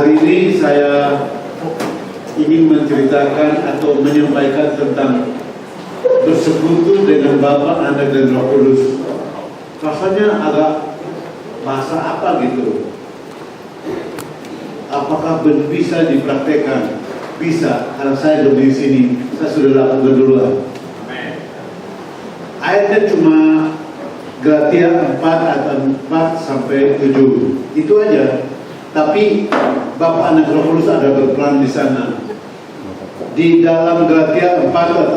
Hari ini saya ingin menceritakan atau menyampaikan tentang bersekutu dengan Bapa, Anak, dan Roh Kudus. Rasanya agak bahasa apa gitu. Apakah bisa dipraktekkan? Bisa, karena saya di sini, saya sudah lakukan duluan. Ayatnya cuma Galatia 4 ayat 4 sampai 7. Itu aja. Tapi Bapa, Anak, Roh Kudus ada berperan di sana. Di dalam Galatia 4 ayat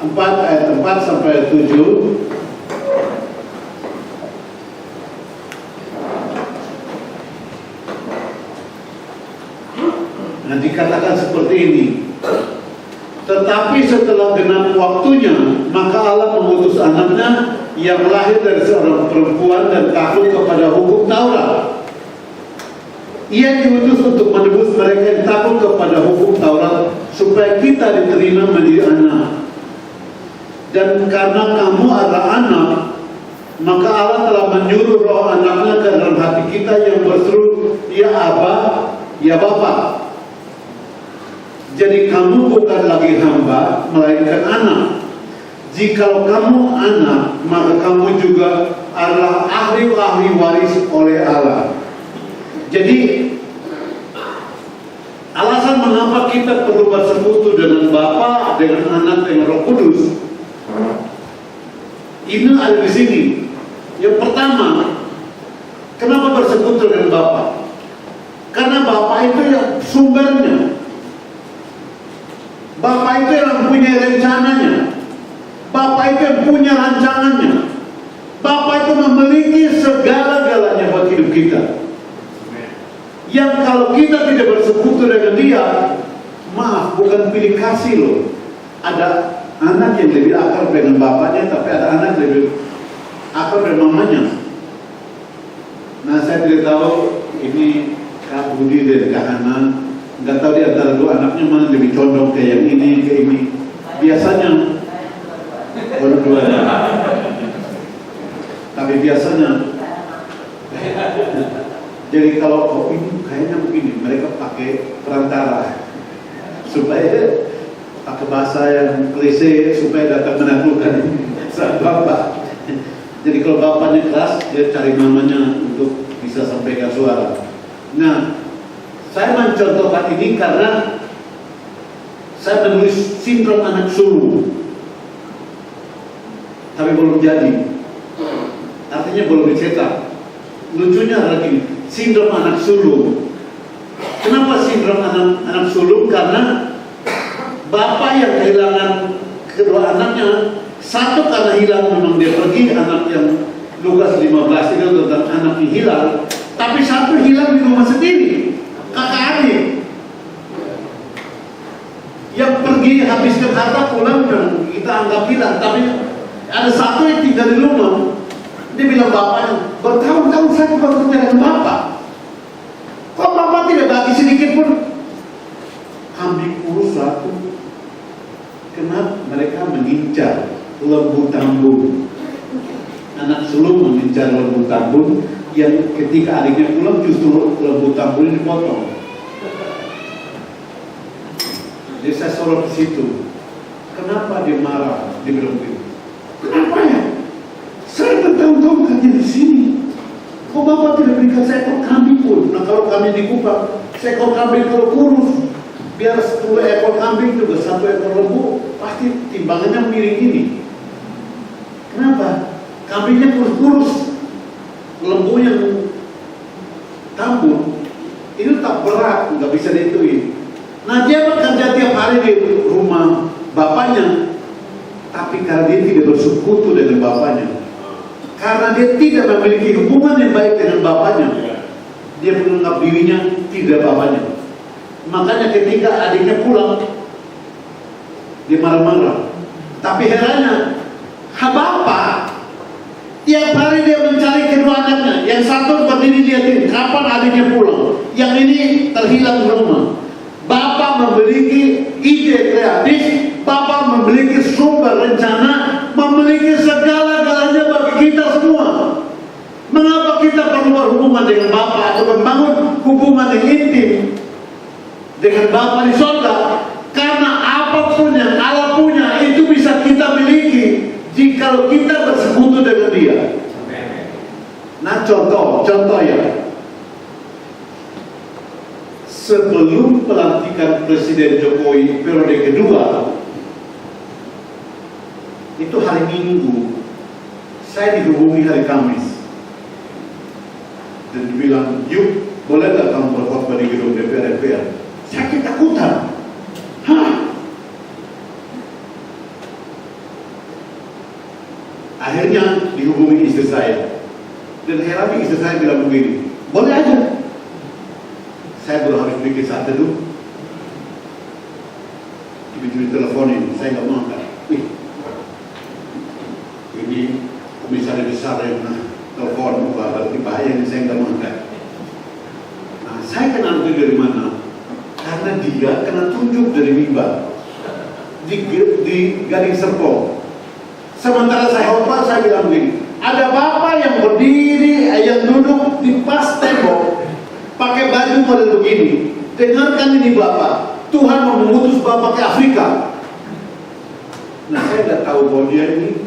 4 ayat 4 sampai 7. Nah, dikatakan seperti ini. Tetapi setelah genap waktunya, maka Allah mengutus anaknya yang lahir dari seorang perempuan dan takluk kepada hukum Taurat. Ia diutus untuk menebus mereka yang takut kepada hukum Taurat, supaya kita diterima menjadi anak. Dan karena kamu adalah anak, maka Allah telah menyuruh roh anaknya ke dalam hati kita yang berseru, ya Aba, ya Bapa. Jadi kamu bukan lagi hamba, melainkan anak. Jikalau kamu anak, maka kamu juga adalah ahli waris oleh Allah. Jadi alasan mengapa kita perlu bersekutu dengan Bapa, dengan Anak, dengan Roh Kudus, ini ada di sini. Yang pertama, kenapa bersekutu dengan Bapa? Karena Bapa itu yang sumbernya. Bapa itu yang punya rencananya. Bapa itu yang punya rancangannya. Bapa itu memiliki segala-galanya buat hidup kita. Yang kalau kita tidak bersekutu dengan dia, maaf, bukan pilih kasih loh. Ada anak yang lebih akrab dengan bapaknya, tapi ada anak yang lebih akrab dengan mamanya. Nah, saya tidak tahu ini Kak Budi dan Kak Hana, nggak tahu di antara dua anaknya mana lebih condong ke yang ini, ke ini. Biasanya dua-duanya. Tapi biasanya jadi kalau ini kayaknya begini, mereka pakai perantara supaya pakai bahasa yang klise supaya datang menaklukkan sang bapak. Jadi kalau bapaknya keras, dia cari mamanya untuk bisa sampaikan suara. Nah, saya mencontohkan ini karena saya menulis sindrom anak sulung, tapi belum jadi. Artinya belum dicetak. Lucunya adalah gini. Sindrom anak sulung. Kenapa sindrom anak sulung? Karena bapak yang kehilangan kedua anaknya, satu karena hilang memang dia pergi, anak yang Lukas 15 itu tentang anak yang hilang, tapi satu hilang di rumah sendiri, kakak adik yang pergi habiskan harta pulang dan kita anggap hilang, tapi ada satu yang tinggal di rumah. Dia bilang bapaknya, bertahun-tahun saya bekerja dengan bapak. Kok bapak tidak bagi sedikit pun? Kambing kurus satu. Kenapa mereka mengincar lembu tambun? Anak sulung mengincar lembu tambun, yang ketika adiknya pulang justru lembu tambun ini dipotong. Jadi saya sorot ke situ. Kenapa dia marah? Dia bilang begitu. Kenapa ya? Saya bertahun-tahun kerja di sini. Kok bapak tidak berikan seekor kambing pun? Nah, kalau kami dikupang, seekor kambing kalau kurus, biar 10 ekor kambing juga 1 ekor lembu, pasti timbangannya miring ini. Kenapa? Kambingnya kurus-kurus, lembu yang tambun itu tak berat, nggak bisa dihitungin. Nah, dia bekerja tiap hari di rumah bapaknya, tapi karena dia tidak bersekutu dengan bapaknya, karena dia tidak memiliki hubungan yang baik dengan bapaknya, dia menganggap dirinya tidak bapaknya. Makanya ketika adiknya pulang, dia marah-marah. Tapi herannya, bapak tiap hari dia mencari kedua anaknya. Yang satu berdiri liatin kapan adiknya pulang, yang ini terhilang di rumah. Bapak memiliki ide kreatif, bapak memiliki sumber rencana, memiliki segala-galanya bagi kita semua. Mengapa kita kita perlu hubungan dengan Bapa atau membangun hubungan yang intim dengan Bapa di surga, karena apapun yang Allah punya itu bisa kita miliki jika kita bersekutu dengan Dia. Nah, contoh ya, sebelum pelantikan Presiden Jokowi periode kedua, itu hari Minggu, saya dihubungi hari Kamis dan dibilang, "Yuk, boleh nggak kamu berkhotbah di gedung DPR MPR?" Saya ketakutan. Akhirnya dihubungi istri saya, dan heran istri saya bilang begini, "Boleh aja." Saya baru harus bikin saat teduh. Tiba-tiba teleponin, saya nggak mau angkat. Ini komisaris besar yang telepon, berarti bahaya ini, saya nggak mau angkat. Nah, saya kenal dia dari mana? Karena dia kena tunjuk dari mimbar di Gading Serpong. Sementara saya khotbah, saya bilang begini, ada bapak yang berdiri, yang duduk di pas tembok, pakai baju model begini. Dengarkan ini bapak, Tuhan mau mengutus bapak ke Afrika. Nah, saya tidak tahu bahwa dia ini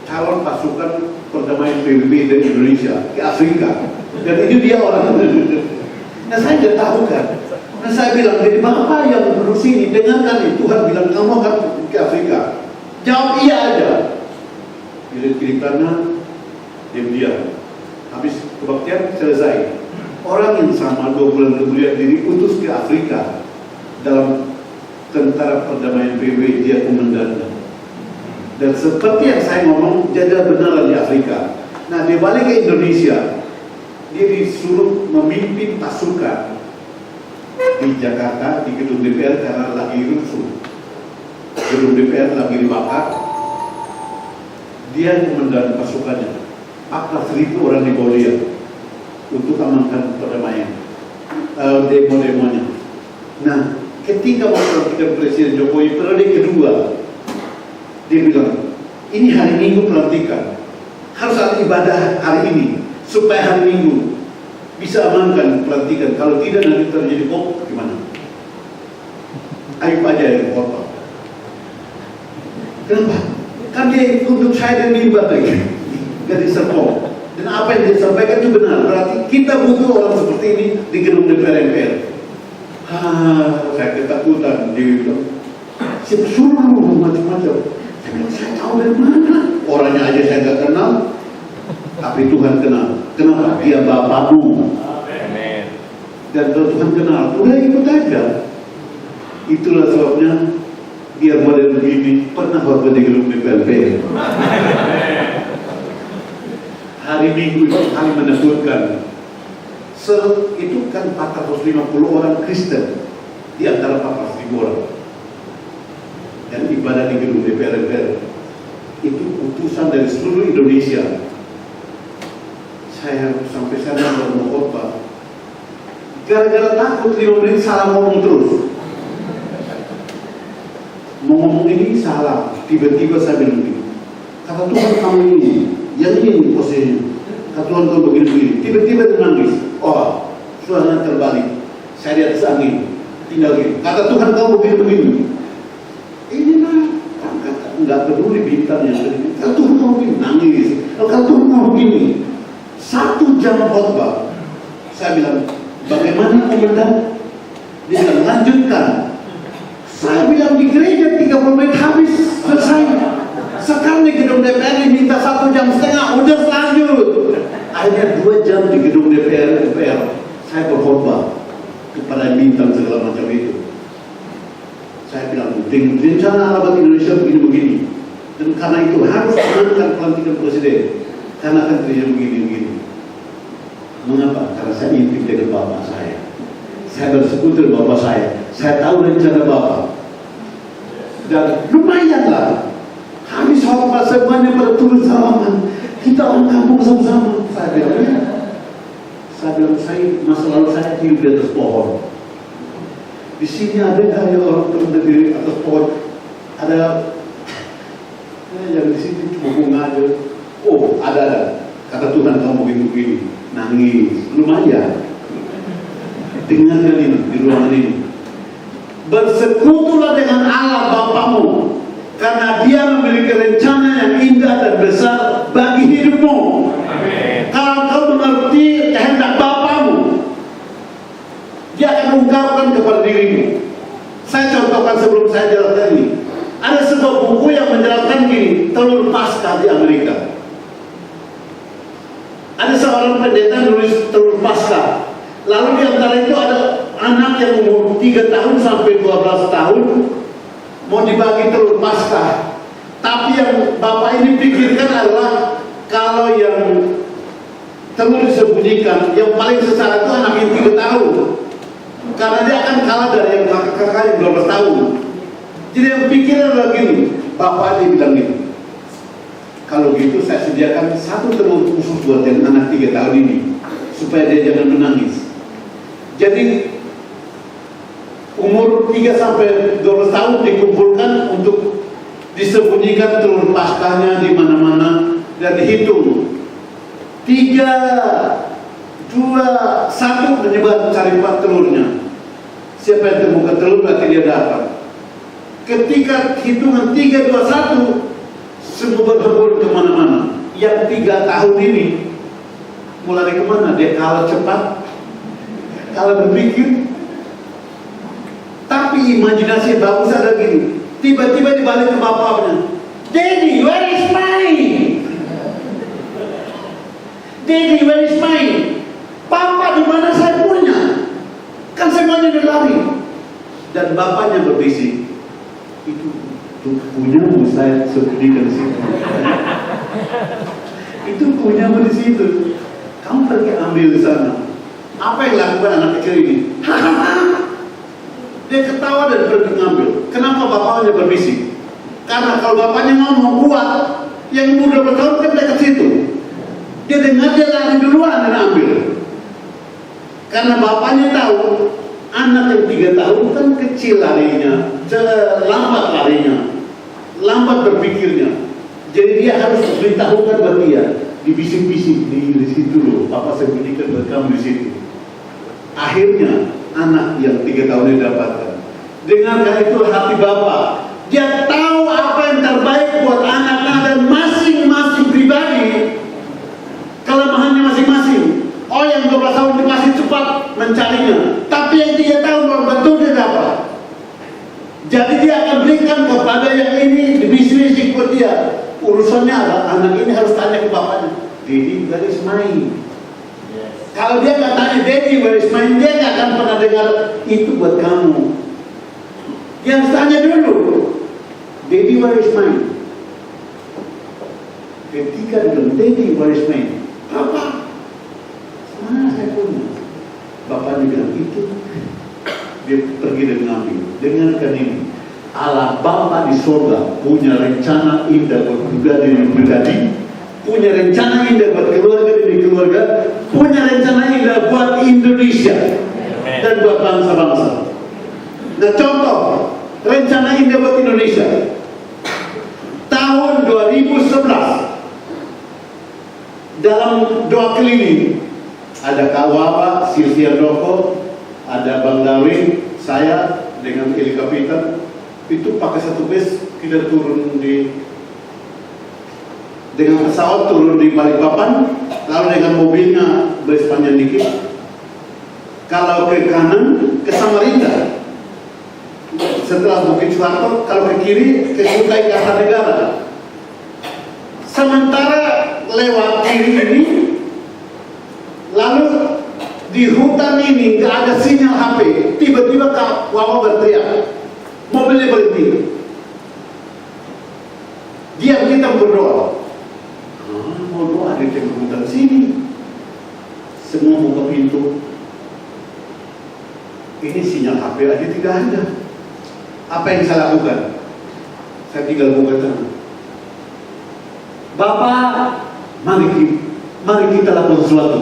calon pasukan perdamaian PBB dari Indonesia ke Afrika. Dan ini dia orang. Nah, saya tidak tahu kan. Nah, saya bilang, jadi bapak yang duduk sini, dengarkan ini, Tuhan bilang kamu akan ke Afrika. Jawab iya aja. Kiri kanan, diam-diam. Habis kebaktian selesai. Orang yang sama 2 bulan kemudian diutus ke Afrika dalam tentara perdamaian PBB, dia komandan. Dan seperti yang saya ngomong, jaga benaran di Afrika. Nah, dia balik ke Indonesia, dia disuruh memimpin pasukan di Jakarta, di gedung DPR karena lagi rusuh. Gedung DPR lagi dibakar. Dia komandan pasukannya, 14.000 orang di bawah dia untuk amankan perdamaian, demo-demonya. Nah, ketika pelantikan Presiden Jokowi periode kedua, dia bilang, ini hari Minggu pelantikan, harus ada ibadah hari ini supaya hari Minggu bisa amankan pelantikan. Kalau tidak nanti terjadi bom, gimana? Ayo aja yang khotbah. Kenapa? Kan dia untuk saya dan mimbar lagi, Gading Serpong. Dan apa yang dia sampaikan itu benar. Berarti kita butuh orang seperti ini di gedung DPR MPR. Saya ketakutan. Dia bilang, siapa suruh macam-macam. Saya bilang, saya tahu dari mana. Orangnya aja saya nggak kenal, tapi Tuhan kenal. Kenapa? Dia Bapakmu. Dan kalau Tuhan kenal, udah ikut aja. Itulah sebabnya dia model begini pernah waktu di gedung DPR MPR. Hari Minggu itu hari menakutkan. Itu kan 450 orang Kristen di antara 14.000 orang. Dan ibadah di gedung DPR MPR itu utusan dari seluruh Indonesia. Saya sampai sana baru mau khotbah. Gara-gara takut 5 menit salah ngomong terus. Mau ngomong ini salah, tiba-tiba saya bilang begini, kata Tuhan kamu ini, yang ini posisinya, kata Tuhan kamu begini-begini, tiba-tiba dia nangis. Oh, suaranya terbalik, saya di atas angin, tinggal gini, kata Tuhan kamu begini-begini. Ini lah, nggak peduli bintang yang tadi, kata Tuhan kamu begini, nangis. Kata Tuhan kamu begini, 1 jam khotbah. Saya bilang, bagaimana komandan? Dia bilang, lanjutkan. Saya bilang di gereja 30 menit habis, selesai. Sekarang di gedung DPR diminta 1,5 jam, udah lanjut. Akhirnya 2 jam di gedung DPR saya berkhotbah kepada bintang segala macam itu. Saya bilang, rencana alamat Indonesia begini-begini. Dan karena itu harus menangkan pelantikan presiden. Karena akan terjadi begini-begini. Mengapa? Karena saya intip dengan bapak saya. Saya bersekutu dengan bapak saya. Saya tahu rencana bapak. Dan lumayanlah. Habis khotbah semuanya pada turun salaman. Kita orang kampung sama-sama. Saya bilang, masa lalu saya hidup di atas pohon. Di sini ada hanya orang teman di atas pohon. Ada yang di sini cuma bunga aja. Oh, ada. Kata Tuhan kamu begini-begini, nangis, lumayan. Dengarkan ini di ruangan ini. Bersekutulah dengan Allah Bapamu, karena Dia memiliki rencana yang indah dan besar bagi hidupmu. Amin. Kalau kau mengerti kehendak Bapamu, Dia akan ungkapkan kepada dirimu. Saya contohkan sebelum saya jelaskan ini. Ada sebuah buku yang menjelaskan gini, telur Paskah di Amerika. Ada seorang pendeta nulis telur Paskah. Lalu di antara itu ada anak yang umur 3 tahun sampai 12 tahun mau dibagi telur Paskah. Tapi yang bapak ini pikirkan adalah kalau yang telur disembunyikan, yang paling sesat itu anak yang 3 tahun. Karena dia akan kalah dari yang kakak yang 12 tahun. Jadi yang pikirnya adalah gini, bapak dia bilang gini, kalau gitu saya sediakan 1 telur khusus buat yang anak 3 tahun ini, supaya dia jangan menangis. Jadi umur 3 sampai 12 tahun dikumpulkan untuk disembunyikan telur Paskahnya di mana-mana dan dihitung 3, 2, 1 menyebar cari telurnya. Siapa yang temukan telur berarti dia dapat. Ketika hitungan 3, 2, 1 semua berhembur kemana-mana. Yang 3 tahun ini mulai kemana? Dia kalah cepat, kalah berpikir. Tapi imajinasi bagus ada gini. Tiba-tiba dibalik ke bapaknya. Daddy, where is mine? Daddy, where is mine? Papa, di mana saya punya? Kan semuanya berlari. Dan bapaknya berbisik. Itu punyamu, saya sembunyikan di situ. Itu punyamu di situ. Kamu pergi ambil di sana. Apa yang lakukan anak kecil ini? Dia ketawa dan pergi ngambil. Kenapa bapaknya berbisik? Karena kalau bapaknya ngomong kuat, yang umur 12 tahun kan dekat situ. Dia dengar, dia lari duluan dan ambil. Karena bapaknya tahu anak yang 3 tahun kan kecil larinya, lambat larinya, lambat berpikirnya. Jadi dia harus beritahukan buat dia, dibisik-bisik di situ loh, papa sembunyikan buat kamu di situ. Akhirnya anak yang 3 tahun ini dapatkan. Dengarkan itu hati bapak. Dia tahu apa yang terbaik buat anaknya dan masing-masing pribadi kelemahannya masing-masing. Oh, yang 12 tahun itu masih cepat mencarinya, tapi yang 3 tahun belum tentu dia dapat. Jadi dia akan berikan kepada yang ini dibisik-bisik buat dia. Urusannya adalah anak ini harus tanya ke bapaknya, Daddy, where is mine? Kalau dia nggak tanya Daddy, where is mine, dia nggak akan pernah dengar itu buat kamu. Dia harus tanya dulu, Daddy, where is mine? Ketika dia bilang, Daddy, where is mine? Apa? Mana saya punya? Bapaknya bilang itu. Dia pergi dan ngambil. Dengarkan ini. Allah Bapa di surga punya rencana indah buat pribadi, punya rencana indah buat keluarga demi keluarga, punya rencana indah buat Indonesia dan buat bangsa-bangsa. Nah, contoh rencana indah buat Indonesia tahun 2011 dalam doa keliling ada Kak Wawa, Sylvia Doko, ada Bang Darwin, saya dengan Eli Kapitan. Itu pakai 1 bus kita turun dengan pesawat turun di Balikpapan, lalu dengan mobilnya bersepanjang dikit. Kalau ke kanan ke Samarinda, setelah Bukit Suharto, kalau ke kiri ke Sungai Kartanegara. Sementara lewat kiri ini, lalu di hutan ini nggak ada sinyal HP, tiba-tiba Kak Wawa berteriak. Mobilnya berhenti. Diam, kita berdoa. Mau doa di tengah hutan sini. Semua buka pintu. Ini sinyal HP aja tidak ada. Apa yang saya lakukan? Saya tinggal buka tangan. Bapak, mari kita lakukan sesuatu.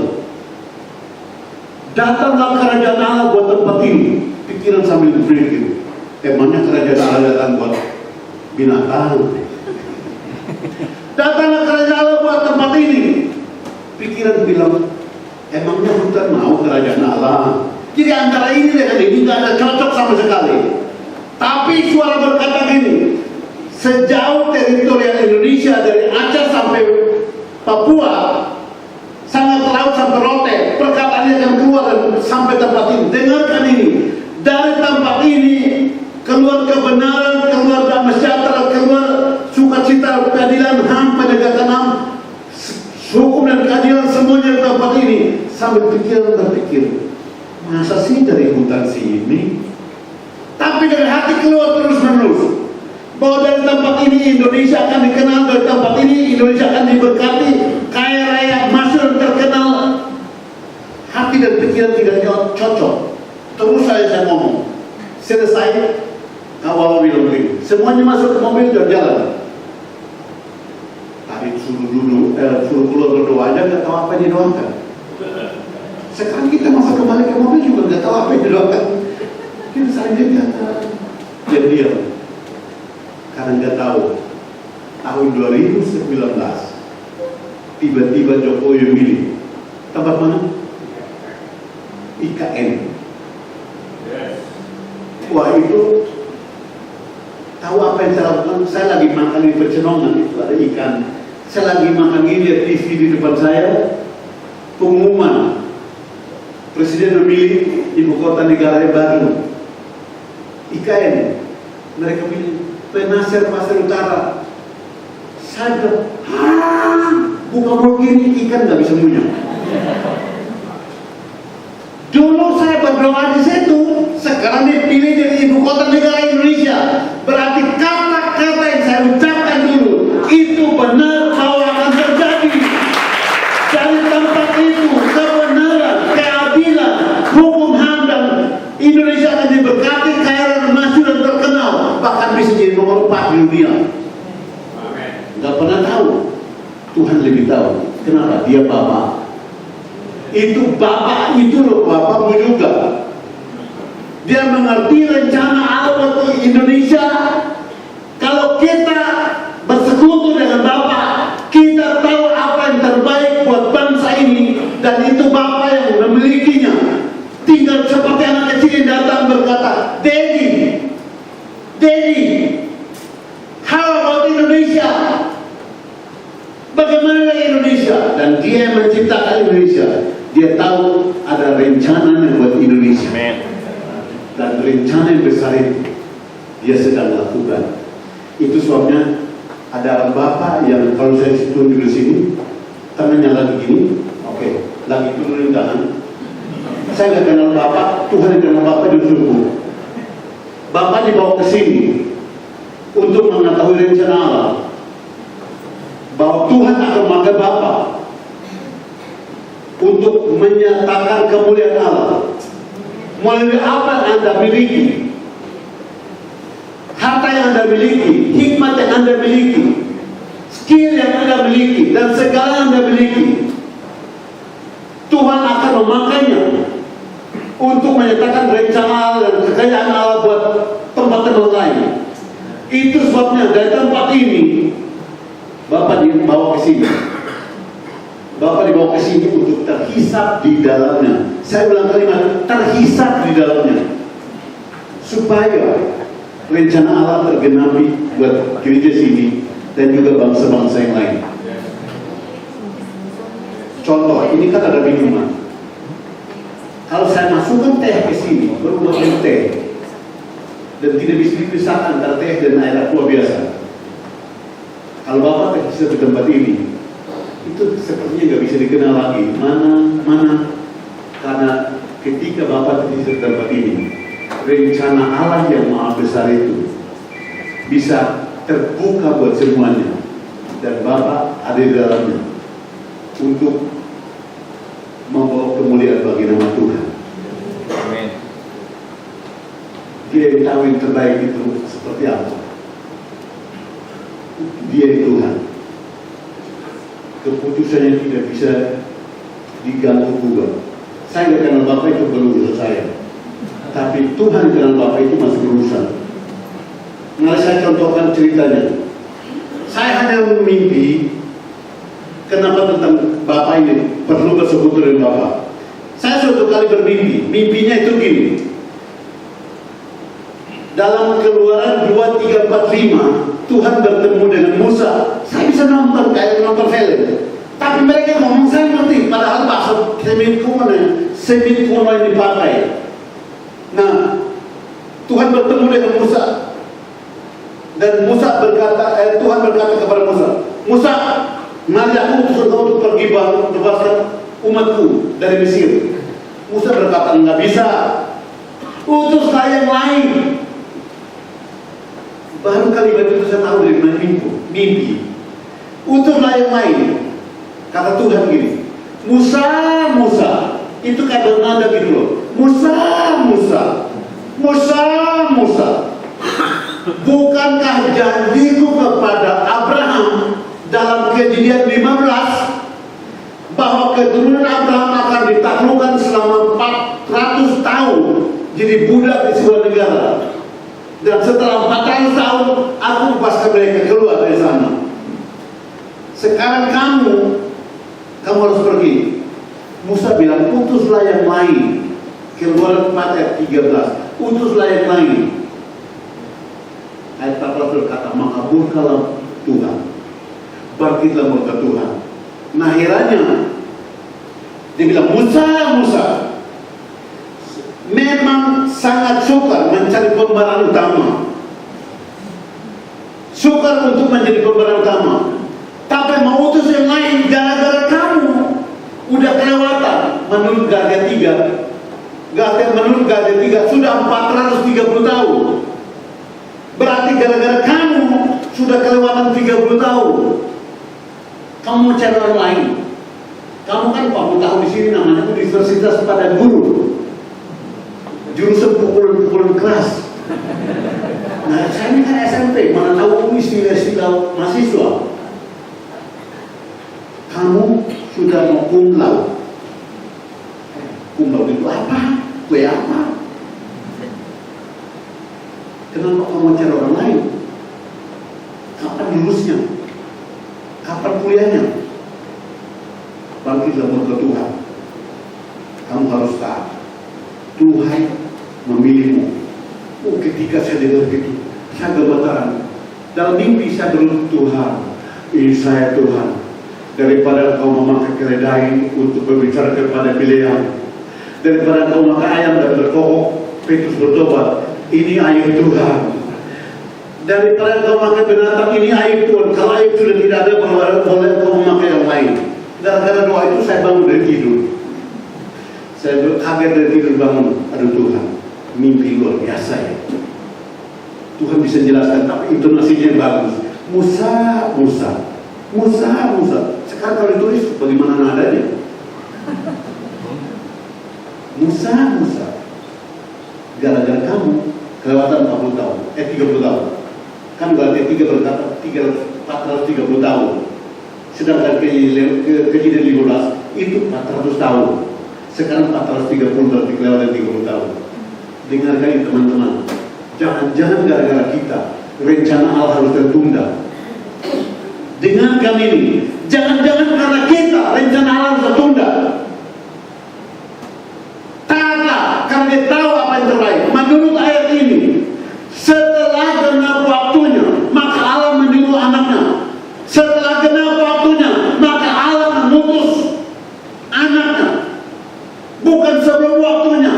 Datanglah kerajaan Allah buat tempat ini. Pikiran sambil berpikir. Emangnya kerajaan Allah datang buat binatang? Datanglah kerajaan Allah buat tempat ini. pikiran bilang, emangnya hutan mau kerajaan Allah? Jadi antara ini dengan ini nggak ada cocok sama sekali. Tapi suara berkata gini, sejauh teritorial Indonesia dari Aceh sampai Papua, sangat laut sampai Rote, perkataannya akan keluar dan sampai tempat ini. Dengarkan ini, dari tempat ini keluar kebenaran, keluar damai sejahtera, keluar sukacita, keadilan, HAM, penegakan HAM, hukum dan keadilan semuanya di tempat ini. Sambil pikiran berpikir, masa sih dari hutan sini? Tapi dari hati keluar terus menerus bahwa dari tempat ini Indonesia akan dikenal, dari tempat ini Indonesia akan diberkati, kaya raya, masyhur, terkenal. Hati dan pikiran tidak cocok. Terus saya ngomong, selesai awal bilang begini, semuanya masuk ke mobil dan jalan. Tadi suruh keluar berdoa aja nggak tahu apa yang didoakan. Sekarang kita masuk kembali ke mobil juga nggak tahu apa yang didoakan. Kita saja kata dan diam karena nggak tahu. Tahun 2019 tiba-tiba Jokowi milih tempat mana? IKN. Wah, itu tahu apa yang saya lakukan? Saya lagi makan di Pecenongan, itu ada ikan. Saya lagi makan ini, lihat TV di depan saya, pengumuman Presiden memilih ibu kota negara yang baru, IKN. Mereka pilih Penasir Pasir Utara. Saya bilang, buka mulut gini, ikan nggak bisa punya. Dulu saya berdoa di situ, sekarang dipilih jadi ibu kota negara Indonesia. Berarti kata-kata yang saya ucapkan dulu itu benar bahwa akan terjadi. Dari tempat itu kebenaran, keadilan, hukum HAM dan Indonesia akan diberkati, kaya dan masyhur dan terkenal, bahkan bisa jadi nomor 4 di dunia. Nggak pernah tahu, Tuhan lebih tahu. Kenapa? Dia Bapa. Itu Bapak itu loh, Bapakmu juga. Dia mengerti rencana Allah untuk Indonesia. Kalau kita bersekutu dengan Bapak, kita tahu apa yang terbaik buat bangsa ini, dan itu Bapak yang memilikinya. Tinggal seperti anak kecil yang datang berkata, Daddy, how about Indonesia? Bagaimana dengan Indonesia? Dan dia yang menciptakan Indonesia. Dia tahu ada rencana yang buat Indonesia. Dan rencana yang besar itu dia sedang lakukan. Itu sebabnya ada bapak yang kalau saya tunjuk di sini, tangannya lagi gini, oke, lagi turunin tangan. Saya nggak kenal bapak, Tuhan yang kenal bapak di surga. Bapak dibawa ke sini untuk mengetahui rencana Allah, bahwa Tuhan akan memakai bapak untuk menyatakan kemuliaan Allah melalui apa yang Anda miliki, harta yang Anda miliki, hikmat yang Anda miliki, skill yang Anda miliki, dan segala yang Anda miliki. Tuhan akan memakainya untuk menyatakan rencana Allah dan kekayaan Allah buat tempat-tempat lain. Itu sebabnya dari tempat ini Bapak dibawa ke sini. Bapak dibawa ke sini untuk terhisap di dalamnya. Saya ulang kalimat, terhisap di dalamnya, supaya rencana Allah tergenapi buat gereja sini dan juga bangsa-bangsa yang lain. Contoh, ini kan ada minuman. Kalau saya masukkan teh ke sini, berubah menjadi teh, dan tidak bisa dipisahkan antara teh dan air aqua biasa. Kalau Bapak bisa di tempat ini, itu sepertinya nggak bisa dikenal lagi mana, karena ketika Bapak di tempat ini, rencana Allah yang maha besar itu bisa terbuka buat semuanya, dan Bapak ada di dalamnya untuk membawa kemuliaan bagi nama Tuhan. Amin. Dia yang tahu yang terbaik itu seperti apa. Dia Tuhan. Keputusannya tidak bisa diganggu juga. Saya nggak kenal Bapak, itu belum urusan saya. Tapi Tuhan kenal Bapak, itu masih urusan. Mari saya contohkan ceritanya. Saya hanya mimpi kenapa tentang Bapak ini. perlu bersekutu dengan Bapa. Saya suatu kali bermimpi, mimpinya itu gini. Dalam Keluaran 2:3-4-5, Tuhan bertemu dengan Musa. Saya bisa nonton kayak nonton film. Tapi mereka ngomong saya ngerti, padahal bahasa Semit kuno yang dipakai. Nah, Tuhan bertemu dengan Musa. Dan Musa berkata, Tuhan berkata kepada Musa, Musa, mari aku utus engkau untuk pergi bebaskan umatku dari Mesir. Musa berkata, enggak bisa. Utuslah yang lain. Baru kalimat itu saya tahu dari mana mimpi. Utuslah yang lain. Kata Tuhan gini, Musa, Musa. Itu kata nada gitu loh. Musa, Musa. Musa, Musa. Bukankah janjiku kepada Abraham dalam Kejadian 15 bahwa keturunan Abraham akan ditaklukkan selama 400 tahun jadi budak di sebuah negara, dan setelah 400 tahun aku lepaskan mereka keluar dari sana. Sekarang kamu harus pergi. Musa bilang, utuslah yang lain. Keluaran 4 ayat 13, utuslah yang lain. Ayat 14 berkata, maka murkalah Tuhan, bangkitlah murka Tuhan. Nah akhirnya dia bilang, Musa, Musa memang sangat sukar mencari pemeran utama, sukar untuk menjadi pemeran utama, tapi mau utus yang lain gara-gara kamu udah kelewatan. Menurut Galatia 3 sudah 430 tahun. Berarti gara-gara kamu sudah kelewatan 30 tahun. Kamu cari orang lain. Kamu kan 40 tahun di sini, namanya Universitas Padang Guru. Jurusan pukulan keras. Nah, saya ini kan SMP, mana tahu istilah mahasiswa. Kamu sudah mau cum laude. Cum laude itu apa? Kue apa? Kenapa kamu cari orang lain? Kapan lulusnya? Kapan kuliahnya? Bangkitlah murka Tuhan. Kamu harus tahu Tuhan memilihmu. Ketika saya dengar begitu, saya gemetaran. Dalam mimpi saya berdoa, Tuhan, ini saya Tuhan. Daripada kau memakai keledai untuk berbicara kepada Bileam, daripada kau memakai ayam dan berkokok Petrus bertobat, ini air Tuhan. Daripada kau memakai binatang, ini air Tuhan. Kalau air sudah tidak ada, boleh kau memakai yang lain. Gara-gara doa itu saya bangun dari tidur. Saya kaget dari tidur bangun. Aduh Tuhan, mimpi luar biasa ya. Tuhan bisa jelaskan, tapi intonasinya bagus. Musa, Musa, Musa, Musa. Sekarang kalau ditulis, bagaimana nadanya? Musa, Musa. Gara-gara kamu kelewatan 40 tahun, 30 tahun. Kan berarti 3 berkata 430 tahun. Sedangkan Kejadian 15 itu 400 tahun. Sekarang 430 berarti kelewatan 30 tahun. Dengarkan ini teman-teman. Jangan gara-gara kita rencana Allah harus tertunda. Dengarkan ini. Jangan-jangan karena kita rencana Allah harus tertunda. Taatlah karena dia tahu apa yang terbaik. Menurut ayat ini, setelah genap waktunya, maka Allah menyuruh anaknya. Setelah genap waktunya, maka Allah mengutus anaknya. Bukan sebelum waktunya,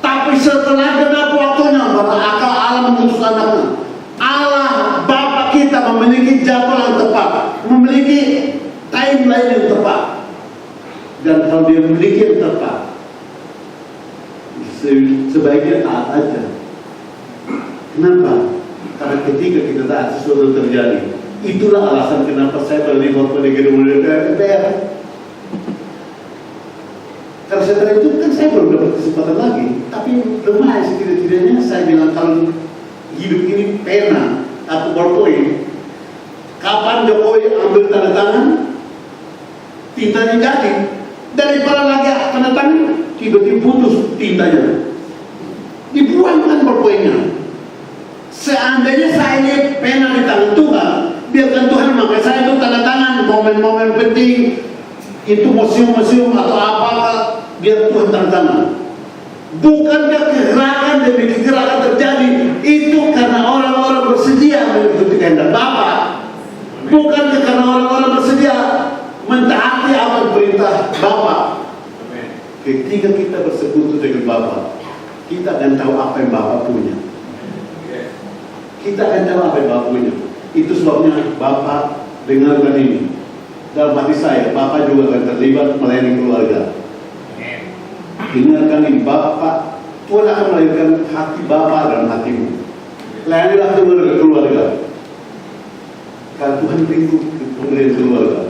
tapi setelah genap waktunya, maka Allah mengutus anaknya. Allah Bapa kita memiliki jadwal yang tepat, memiliki timeline yang tepat. Dan kalau dia memiliki yang tepat, sebaiknya taat aja. Kenapa? Karena ketika kita taat sesuatu terjadi. Itulah alasan kenapa saya berlibur pada gedung DPR. Kalau setelah itu kan saya belum dapat kesempatan lagi. Tapi lumayan setidaknya saya bilang kalau hidup ini pena atau ballpoint, kapan Jokowi ambil tanda tangan, tintanya jadi. Daripada lagi tanda tangan, tiba-tiba putus tintanya, dibuangkan ballpointnya. Seandainya saya ini pena di tangan Tuhan, biarkan Tuhan memakai saya untuk tanda tangan momen-momen penting, itu museum-museum atau apa, biar Tuhan tanda tangan. Bukankah kegerakan demi kegerakan terjadi itu karena orang-orang bersedia mengikuti kehendak Bapa? Bukankah karena orang-orang bersedia mentaati apa perintah Bapa? Ketika kita bersekutu dengan Bapa, kita akan tahu apa yang Bapa punya. Kita akan tahu apa yang Bapa punya. Itu sebabnya Bapa dengarkan ini. Dalam hati saya, Bapa juga akan terlibat melayani keluarga. Dengarkan ini, Bapak, Tuhan akan melahirkan hati Bapak dalam hatimu. Layanilah keluarga. Kalau Tuhan rindu pemberian keluarga,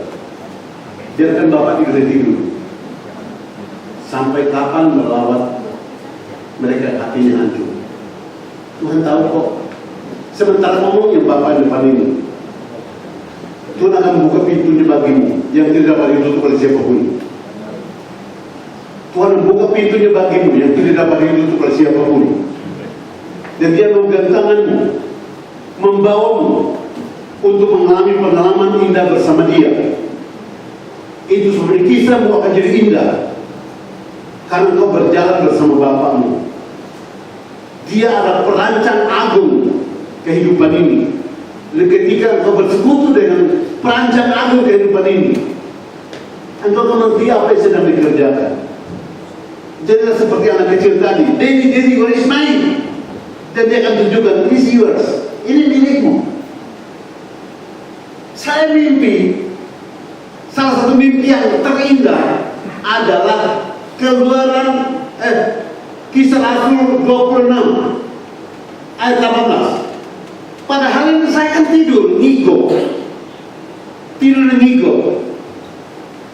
biarkan Bapak tidak tidur. Sampai kapan melawat mereka hatinya hancur. Tuhan tahu kok. Sementara ngomongnya Bapak depan ini, Tuhan akan membuka pintunya bagimu yang tidak dapat ditutup oleh siapapun. Tuhan membuka pintunya bagimu yang tidak dapat ditutup oleh siapapun. Dan Dia memegang tanganmu, membawamu untuk mengalami pengalaman indah bersama Dia. Itu seperti kisahmu akan jadi indah karena kau berjalan bersama Bapakmu. Dia adalah perancang agung kehidupan ini. Dan ketika engkau bersekutu dengan perancang agung kehidupan ini, engkau mengerti apa yang sedang dikerjakan. Jadi seperti anak kecil tadi, Daddy, where is mine? Dan dia akan tunjukkan, this is yours. Ini milikmu. Saya mimpi, salah satu mimpi yang terindah adalah Keluaran Kisah Rasul 26 ayat 18. Pada hari itu saya kan tidur ngigo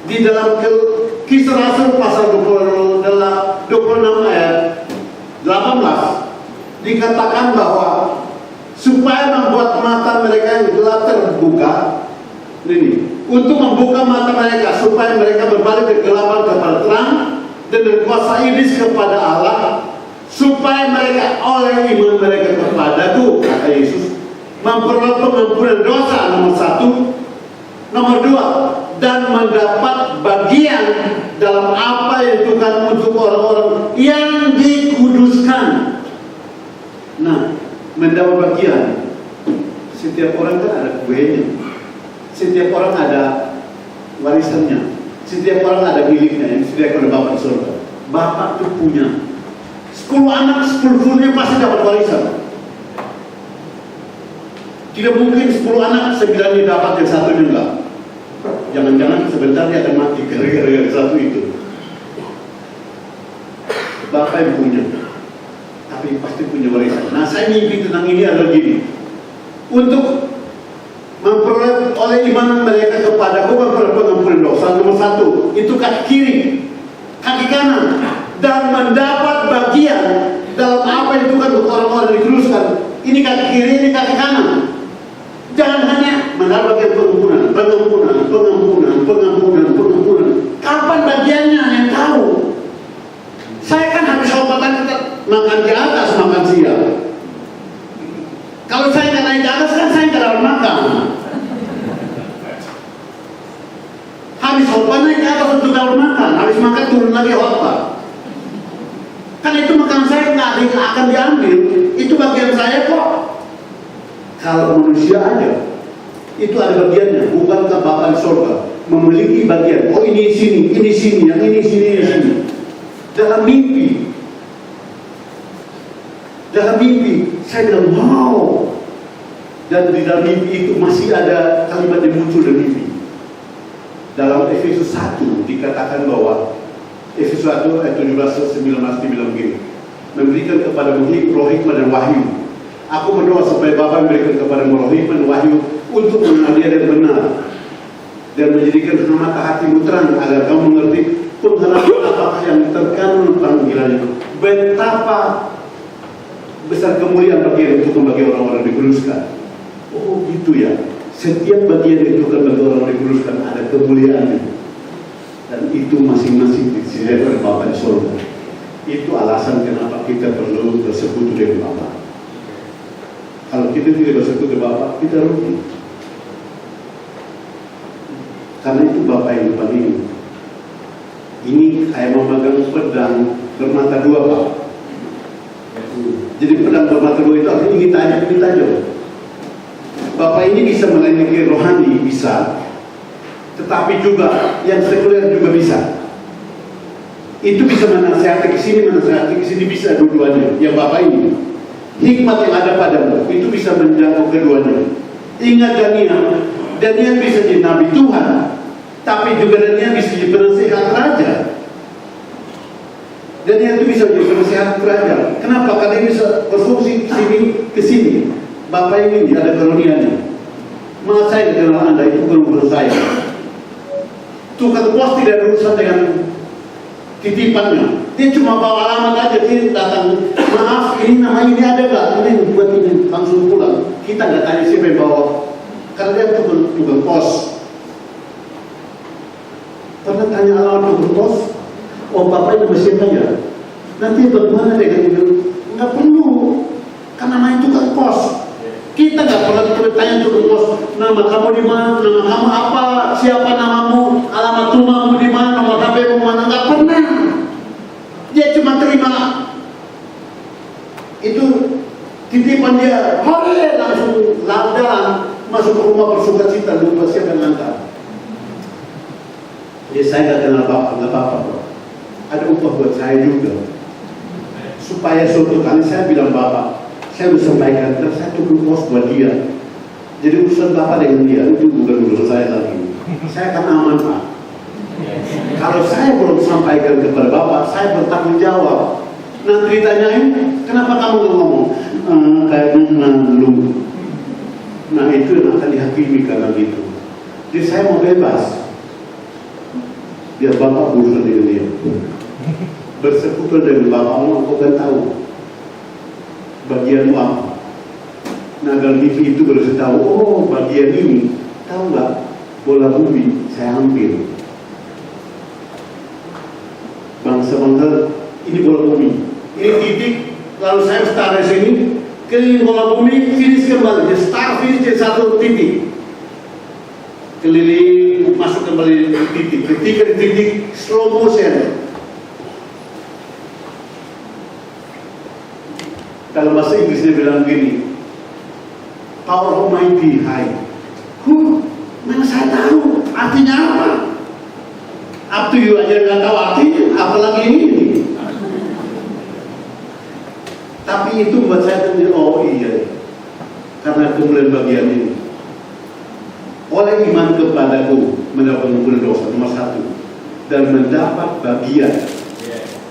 di dalam Kisah Rasul pasal 26 ayat 18 dikatakan bahwa supaya membuat mata mereka yang gelap terbuka, ini untuk membuka mata mereka supaya mereka berbalik dari kegelapan kepada terang dan dari kuasa iblis kepada Allah, supaya mereka oleh iman mereka kepadaku, kata Yesus, memperoleh pengampunan dosa, nomor 1, nomor 2, dan mendapat bagian dalam apa yang Tuhan untuk orang-orang yang dikuduskan. Nah, mendapat bagian, setiap orang kan ada kuenya, setiap orang ada warisannya, setiap orang ada miliknya yang disediakan oleh Bapa di surga. Bapak itu punya 10 anak, 10 kuenya pasti dapat warisan. Tidak mungkin 10 anak 9-nya dapat, yang 1-nya enggak. Jangan-jangan sebentar dia akan mati gara-gara satu itu. Bapak yang punya, tapi pasti punya warisan. Nah, saya mimpi tentang ini adalah gini. Untuk memperoleh oleh iman mereka kepada aku, memperoleh pengampunan dosa, nomor 1 itu kaki kiri, kaki kanan, dan mendapat bagian dalam apa yang Tuhan untuk orang-orang dikuduskan. Ini kaki kiri, ini kaki kanan. Jangan hanya mendapat bagian pengampunan. Kapan bagiannya yang tahu? Saya kan habis khotbah makan di atas, makan siang. Kalau saya nggak naik ke atas kan saya nggak dapat makan. Habis khotbah naik ke atas untuk dapat makan, habis makan turun lagi khotbah. Kan itu makan saya nggak akan diambil, itu bagian saya kok. Kalau manusia aja, itu ada bagiannya. Bukankah Bapa di surga memiliki bagian? Oh, ini sini, yang ini sini. Dalam mimpi, saya bilang wow. Dan di dalam mimpi itu masih ada kalimat yang muncul dalam mimpi. Dalam Efesus 1 dikatakan bahwa Efesus 1 ayat 17-19 dibilang begini, memberikan kepada roh hikmah dan wahyu. Aku berdoa supaya Bapa memberikan kepada roh hikmah dan wahyu untuk mengenal Dia dan benar, dan menjadikan mata hatimu terang agar kamu mengerti pengharapan apakah yang terkandung panggilannya, betapa besar kemuliaan bagian untuk membagi orang-orang dikuduskan. Oh gitu ya, setiap bagian itu kan bagi orang dikuduskan ada kemuliaannya, dan itu masing-masing disediakan oleh Bapa di surga. Itu alasan kenapa kita perlu bersekutu dengan Bapa. Kalau kita tidak bersekutu dengan Bapa, kita rugi. Karena itu Bapa yang depan ini. Ini kayak memegang pedang bermata dua, Pak. Jadi pedang bermata dua itu artinya ini tajam. Bapak ini bisa melayani rohani, bisa. Tetapi juga yang sekuler juga bisa. Itu bisa menasihati ke sini bisa dua-duanya. Yang Bapak ini, hikmat yang ada padamu itu bisa menjangkau keduanya. Ingat Daniel bisa jadi nabi Tuhan, tapi juga Daniel bisa jadi penasihat raja. Daniel itu bisa jadi penasihat raja. Kenapa? Karena dia bisa berfungsi ke sini. Bapak ini ada karunianya. Malah saya kenal Anda itu guru saya. Tukang pos tidak ada urusan dengan titipannya. Dia cuma bawa alamat aja, dia datang, maaf ini nama ini ada gak? Ini buat ini, langsung pulang. Kita nggak tanya siapa yang bawa, karena dia tukang pos. Pernah tanya alamat tukang pos? Oh bapak ini siapa ya? Nanti bagaimana dengan itu? Nggak perlu, karena namanya tukang pos. Kita nggak pernah tanya tukang pos, nama kamu di mana, nama kamu apa, siapa namamu, alamat rumahmu di mana, nomor HP-mu mana, nggak pernah. Dia cuma terima itu titipan dia, hore langsung jalan masuk ke rumah bersukacita, lupa siapa yang lantar. Jadi saya nggak kenal bapak, nggak apa-apa, bro. Ada upah buat saya juga, supaya suatu kali saya bilang bapak, saya harus sampaikan, terus saya tunggu pos buat dia. Jadi urusan bapak dengan dia itu bukan urusan saya lagi. Saya akan aman, Pak. Kalau saya belum sampaikan kepada bapak, saya bertanggung jawab. Nanti ditanyain, kenapa kamu nggak ngomong? Kayaknya malu. Nah itu yang akan dihakimi karena gitu. Jadi saya mau bebas. Biar bapak berurusan dengan dia. Bersekutu dengan bapakmu, aku kan tahu bagianmu apa. Nah dalam TV itu baru tahu, oh bagian ini, tahu nggak? Bola bumi saya ambil. Bangsa-bangsa ini bola bumi, ini titik, lalu saya start di sini, keliling bola bumi, finish kembali, jadi start finish di satu titik, keliling masuk kembali di titik, ketika di titik slow motion. Kalau bahasa Inggrisnya bilang gini, power almighty high. Mana saya tahu artinya apa? Up to you aja nggak tahu artinya, apalagi ini. Tapi itu buat saya sendiri, oh iya, karena kemuliaan bagian ini. Oleh iman kepadaku mendapat pengampunan dosa nomor 1 dan mendapat bagian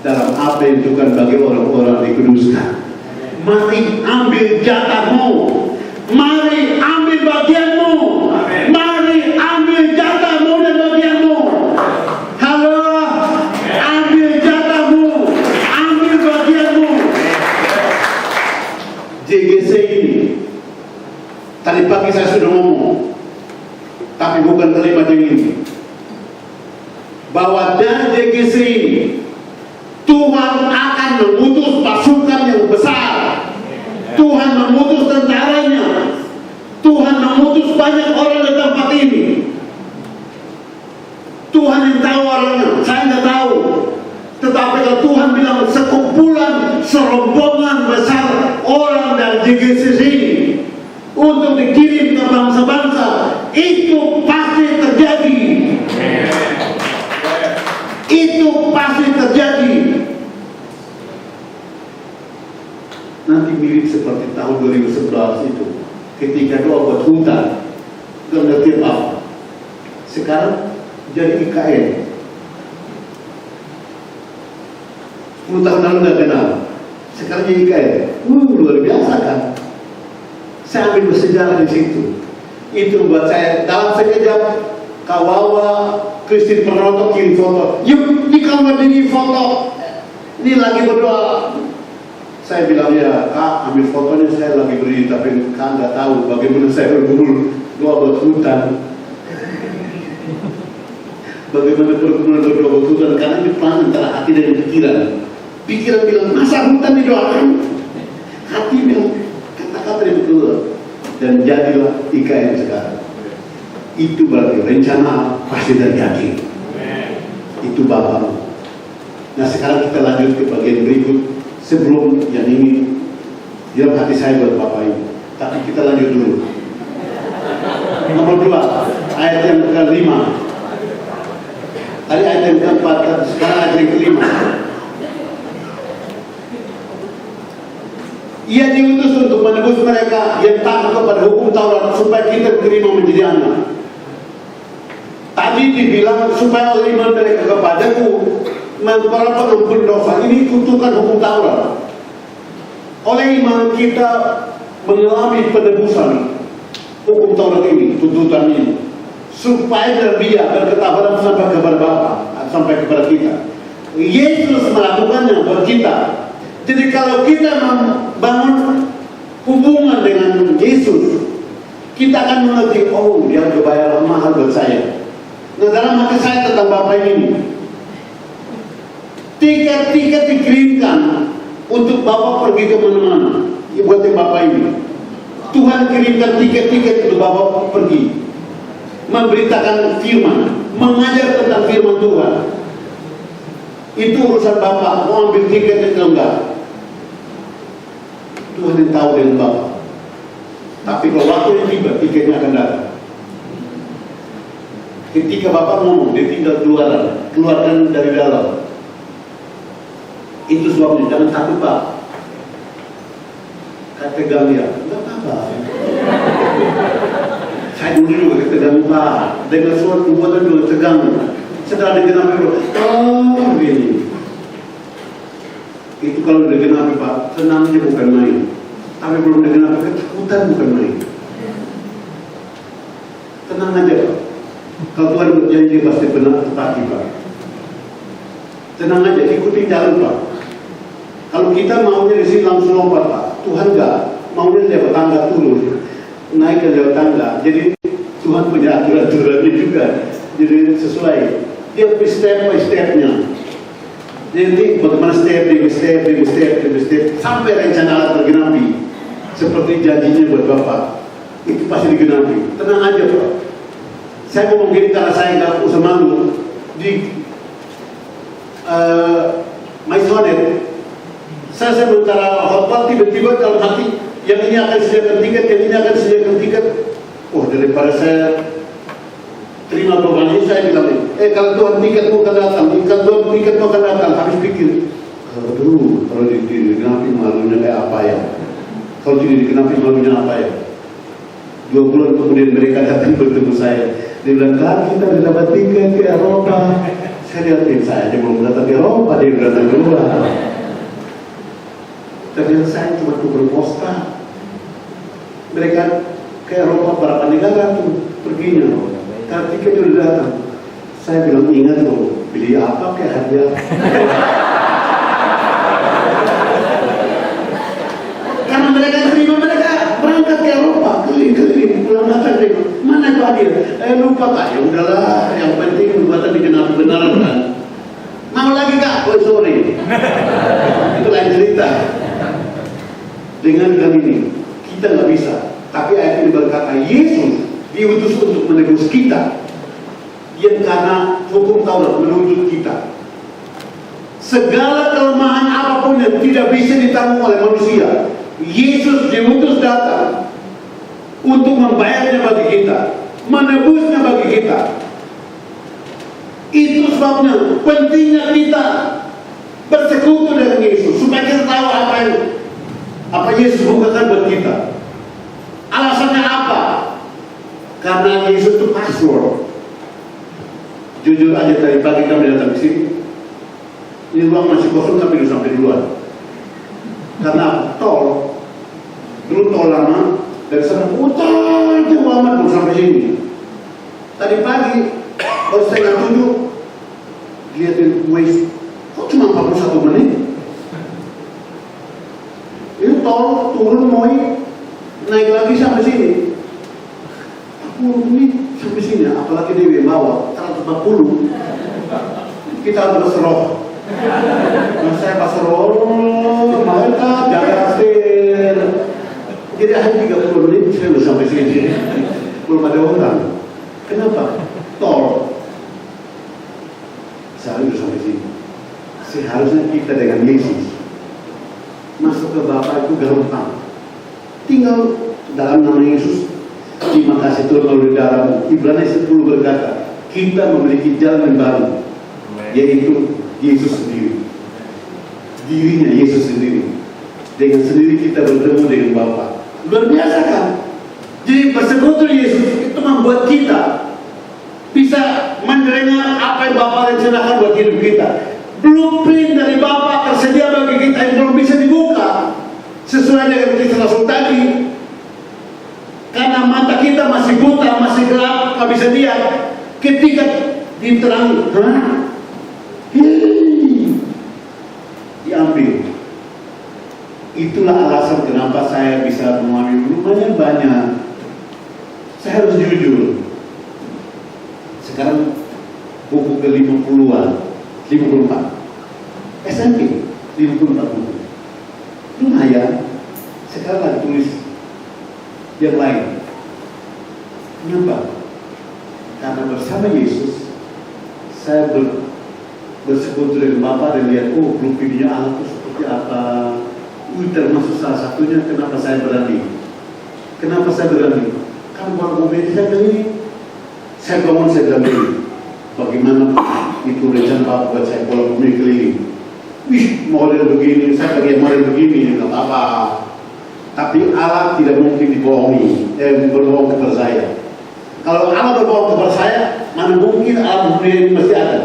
dalam apa yang Tuhan bagi orang-orang dikuduskan. Mari ambil jatahmu, mari ambil bagianmu, mari ambil jatahmu dan bagianmu. Halo, ambil jatahmu, ambil bagianmu. JGC ini tadi pagi saya sudah ngomong, tapi bukan kalimat yang ini, bahwa dari JGC ini Tuhan akan mengutus pasukan yang besar. Tuhan memutus tentaranya. Tuhan memutus banyak orang di tempat ini. Tuhan yang tahu orangnya, saya nggak tahu. Tetapi kalau Tuhan bilang sekumpulan, serombongan besar orang dari JGCC ini untuk dikirim ke bangsa-bangsa, itu pasti terjadi. Itu pasti terjadi. Nanti mirip seperti tahun 2011 itu, ketika doa buat hutan, gak ngerti apa. Sekarang jadi IKN. 10 tahun lalu gak kenal, sekarang jadi IKN. Luar biasa kan? Saya ambil bersejarah di situ. Itu buat saya dalam sekejap. Kawawa, Kristin Penoto kirim foto. Yuk, ini kamu ini foto. Ini lagi berdoa. Saya bilang ya kak, ambil fotonya, saya lagi berdiri, tapi kak nggak tahu bagaimana saya bergumul doa buat hutan. Bagaimana bergumul doa buat hutan, karena ini pelan antara hati dan pikiran. Pikiran bilang masa hutan didoakan, hati bilang kata-kata yang betul, dan jadilah IKN sekarang. Itu berarti rencana pasti terjadi. itu Bapak. Nah sekarang kita lanjut ke bagian berikut sebelum yang ini dalam hati saya buat Bapak ini. Tapi kita lanjut dulu. Nomor 2, ayat yang ke-5. Tadi ayat yang ke-4, sekarang ayat yang ke-5. Ia diutus untuk menebus mereka yang takut kepada hukum Taurat supaya kita diterima menjadi anak. Tadi dibilang supaya oleh iman mereka kepadaku memperapa ampun dosa. Ini kutukan hukum Taurat. Oleh iman kita mengalami penebusan hukum Taurat ini, tuntutan ini, supaya dia berketabahan sampai kepada Bapa, sampai kepada kita. Yesus melakukannya buat kita. Jadi kalau kita membangun hubungan dengan Yesus, kita akan mengerti, oh dia berbayar mahal buat saya. Nah dalam hati saya tentang Bapak ini, tiket-tiket dikirimkan untuk Bapak pergi ke mana-mana. Buat yang Bapak ini, Tuhan kirimkan tiket-tiket untuk Bapak pergi, memberitakan firman, mengajar tentang firman Tuhan. Itu urusan Bapak, mau ambil tiket atau enggak, Tuhan yang tahu dengan Bapak. Tapi kalau waktu yang tiba, tiketnya akan datang. Ketika Bapak ngomong, dia tinggal keluarkan dari dalam. Itu sebabnya, jangan takut Pak. Kata Gamlia, enggak apa-apa. Saya dulu juga ketegang Pak. Dengan suatu buatan dulu tegang. Setelah digenapi, oh begini. Itu kalau digenapi Pak, senangnya bukan main. Tapi belum digenapi, ketakutan bukan main. Tenang aja Pak. Kalau Tuhan berjanji pasti benar tepati Pak. Tenang aja, ikuti jalan Pak. Kalau kita maunya di sini langsung lompat Pak, Tuhan enggak. Maunya lewat tangga turun, naik ke lewat tangga. Jadi Tuhan punya aturan-aturannya juga. Jadi sesuai. Dia step by stepnya. Jadi bagaimana step demi step sampai rencana Allah tergenapi. Seperti janjinya buat Bapak, itu pasti digenapi. Tenang aja Pak. Saya ngomong gini karena saya nggak usah malu di Maisonet. Saya sementara khotbah tiba-tiba dalam hati, yang ini akan sediakan tiket, yang ini akan sediakan tiket. Oh daripada saya terima beban ini, saya bilang, kalau Tuhan tiket mau akan datang, kalau Tuhan tiket mau akan datang, habis pikir, aduh, kalau digenapi malunya kayak apa ya? Kalau tidak digenapi malunya apa ya? 2 bulan kemudian mereka datang bertemu saya. Dia bilang, kan kita sudah dapat tiket ke Eropa. Saya lihatin, saya aja belum datang ke Eropa, dia datang keluar. Ternyata saya cuma tukar posta. Mereka ke Eropa berapa negara tuh perginya. Karena tiketnya sudah datang. Saya bilang, ingat loh, beli apa kayak hadiah. Karena mereka terima, mereka berangkat ke Eropa, keliling-keliling, pulang datang ke mana itu hadiah? Lupa Kak, ya udahlah, yang penting buatan digenapi benaran kan. Mau lagi Kak? Oh sorry. Itu lain cerita. Dengan ini, kita nggak bisa. Tapi ayat ini berkata, Yesus diutus untuk menebus kita, yang karena hukum Taurat menuntut kita. Segala kelemahan apapun yang tidak bisa ditanggung oleh manusia, Yesus diutus datang untuk membayarnya bagi kita, menebusnya bagi kita. Itu sebabnya pentingnya kita bersekutu dengan Yesus, supaya kita tahu apa Yesus bukakan buat kita. Alasannya apa? Karena Yesus itu password. Jujur aja tadi pagi kami datang ke sini, ini ruang masih kosong tapi udah sampai duluan. Karena tol, dulu tol lama dari sana putar jauh amat baru sampai sini. Tadi pagi baru 6:30 lihatin Waze, kok cuma 41 menit? Ini tol turun Moi naik lagi sampai sini 40 menit sampai sini, apalagi Dewi bawa 140. Kita harus berseroh. Nah saya pasroh, mereka jaga setir. Jadi akhirnya 30 menit saya udah sampai sini. Belum ada orang. Kenapa? Tol. Saya seharusnya kita dengan Yesus masuk ke Bapa itu gampang. Tinggal dalam nama Yesus, terima kasih Tuhan melalui darah-Mu. Ibrani 10 berkata, kita memiliki jalan yang baru, yaitu Yesus sendiri. Dirinya Yesus sendiri. Dengan sendiri kita bertemu dengan Bapa. Luar biasa kan? Jadi bersekutu Yesus itu membuat kita bisa mendengar apa yang Bapa rencanakan buat hidup kita. Blueprint dari Bapa tersedia bagi kita yang belum bisa dibuka sesuai dengan kisah Rasul tadi. Karena mata kita masih buta, masih gelap, nggak bisa lihat. Ketika diterangi, diambil. Itulah alasan kenapa saya bisa mengambil lumayan banyak. Saya harus jujur. Sekarang buku ke-50-an, 54. SMP 54 buku. Lumayan. Sekarang lagi tulis yang lain. Kenapa? Karena bersama Yesus saya bersekutu dengan Bapa dan lihat, oh blueprintnya Allah itu seperti apa. Termasuk salah satunya kenapa saya berani. Kenapa saya berani? Kan baru mobil saya keliling. Saya bangun, saya bilang ini, bagaimana itu rencana Bapak buat saya bola bumi keliling. Wih, model begini, saya pakai model begini, nggak apa-apa. Tapi Allah tidak mungkin dibohongi, berbohong kepada saya. Kalau Allah berbohong kepada saya, mana mungkin alam dunia ini masih ada.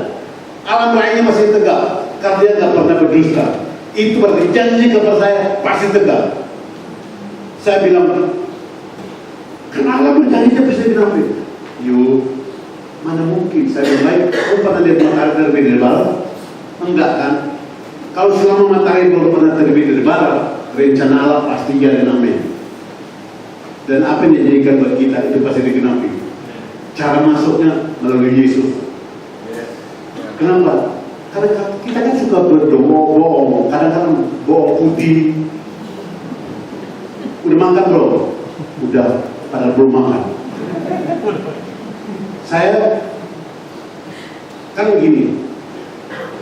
Alam lainnya masih tegak, karena dia nggak pernah berdusta. Itu berarti janji kepada saya pasti tegak. Saya bilang, kenapa berjanjinya bisa dinamik? Yuk, mana mungkin saya bilang, kamu pernah lihat matahari terbit dari barat? Enggak kan? Kalau selama matahari belum pernah terbit dari barat, rencana Allah pasti jadi namanya. Dan apa yang dijadikan buat kita itu pasti digenapi. Cara masuknya melalui Yesus. Kenapa? Karena kita kan suka berbohong, kadang-kadang bohong putih. Udah makan bro? Udah, padahal belum makan. Saya kan begini,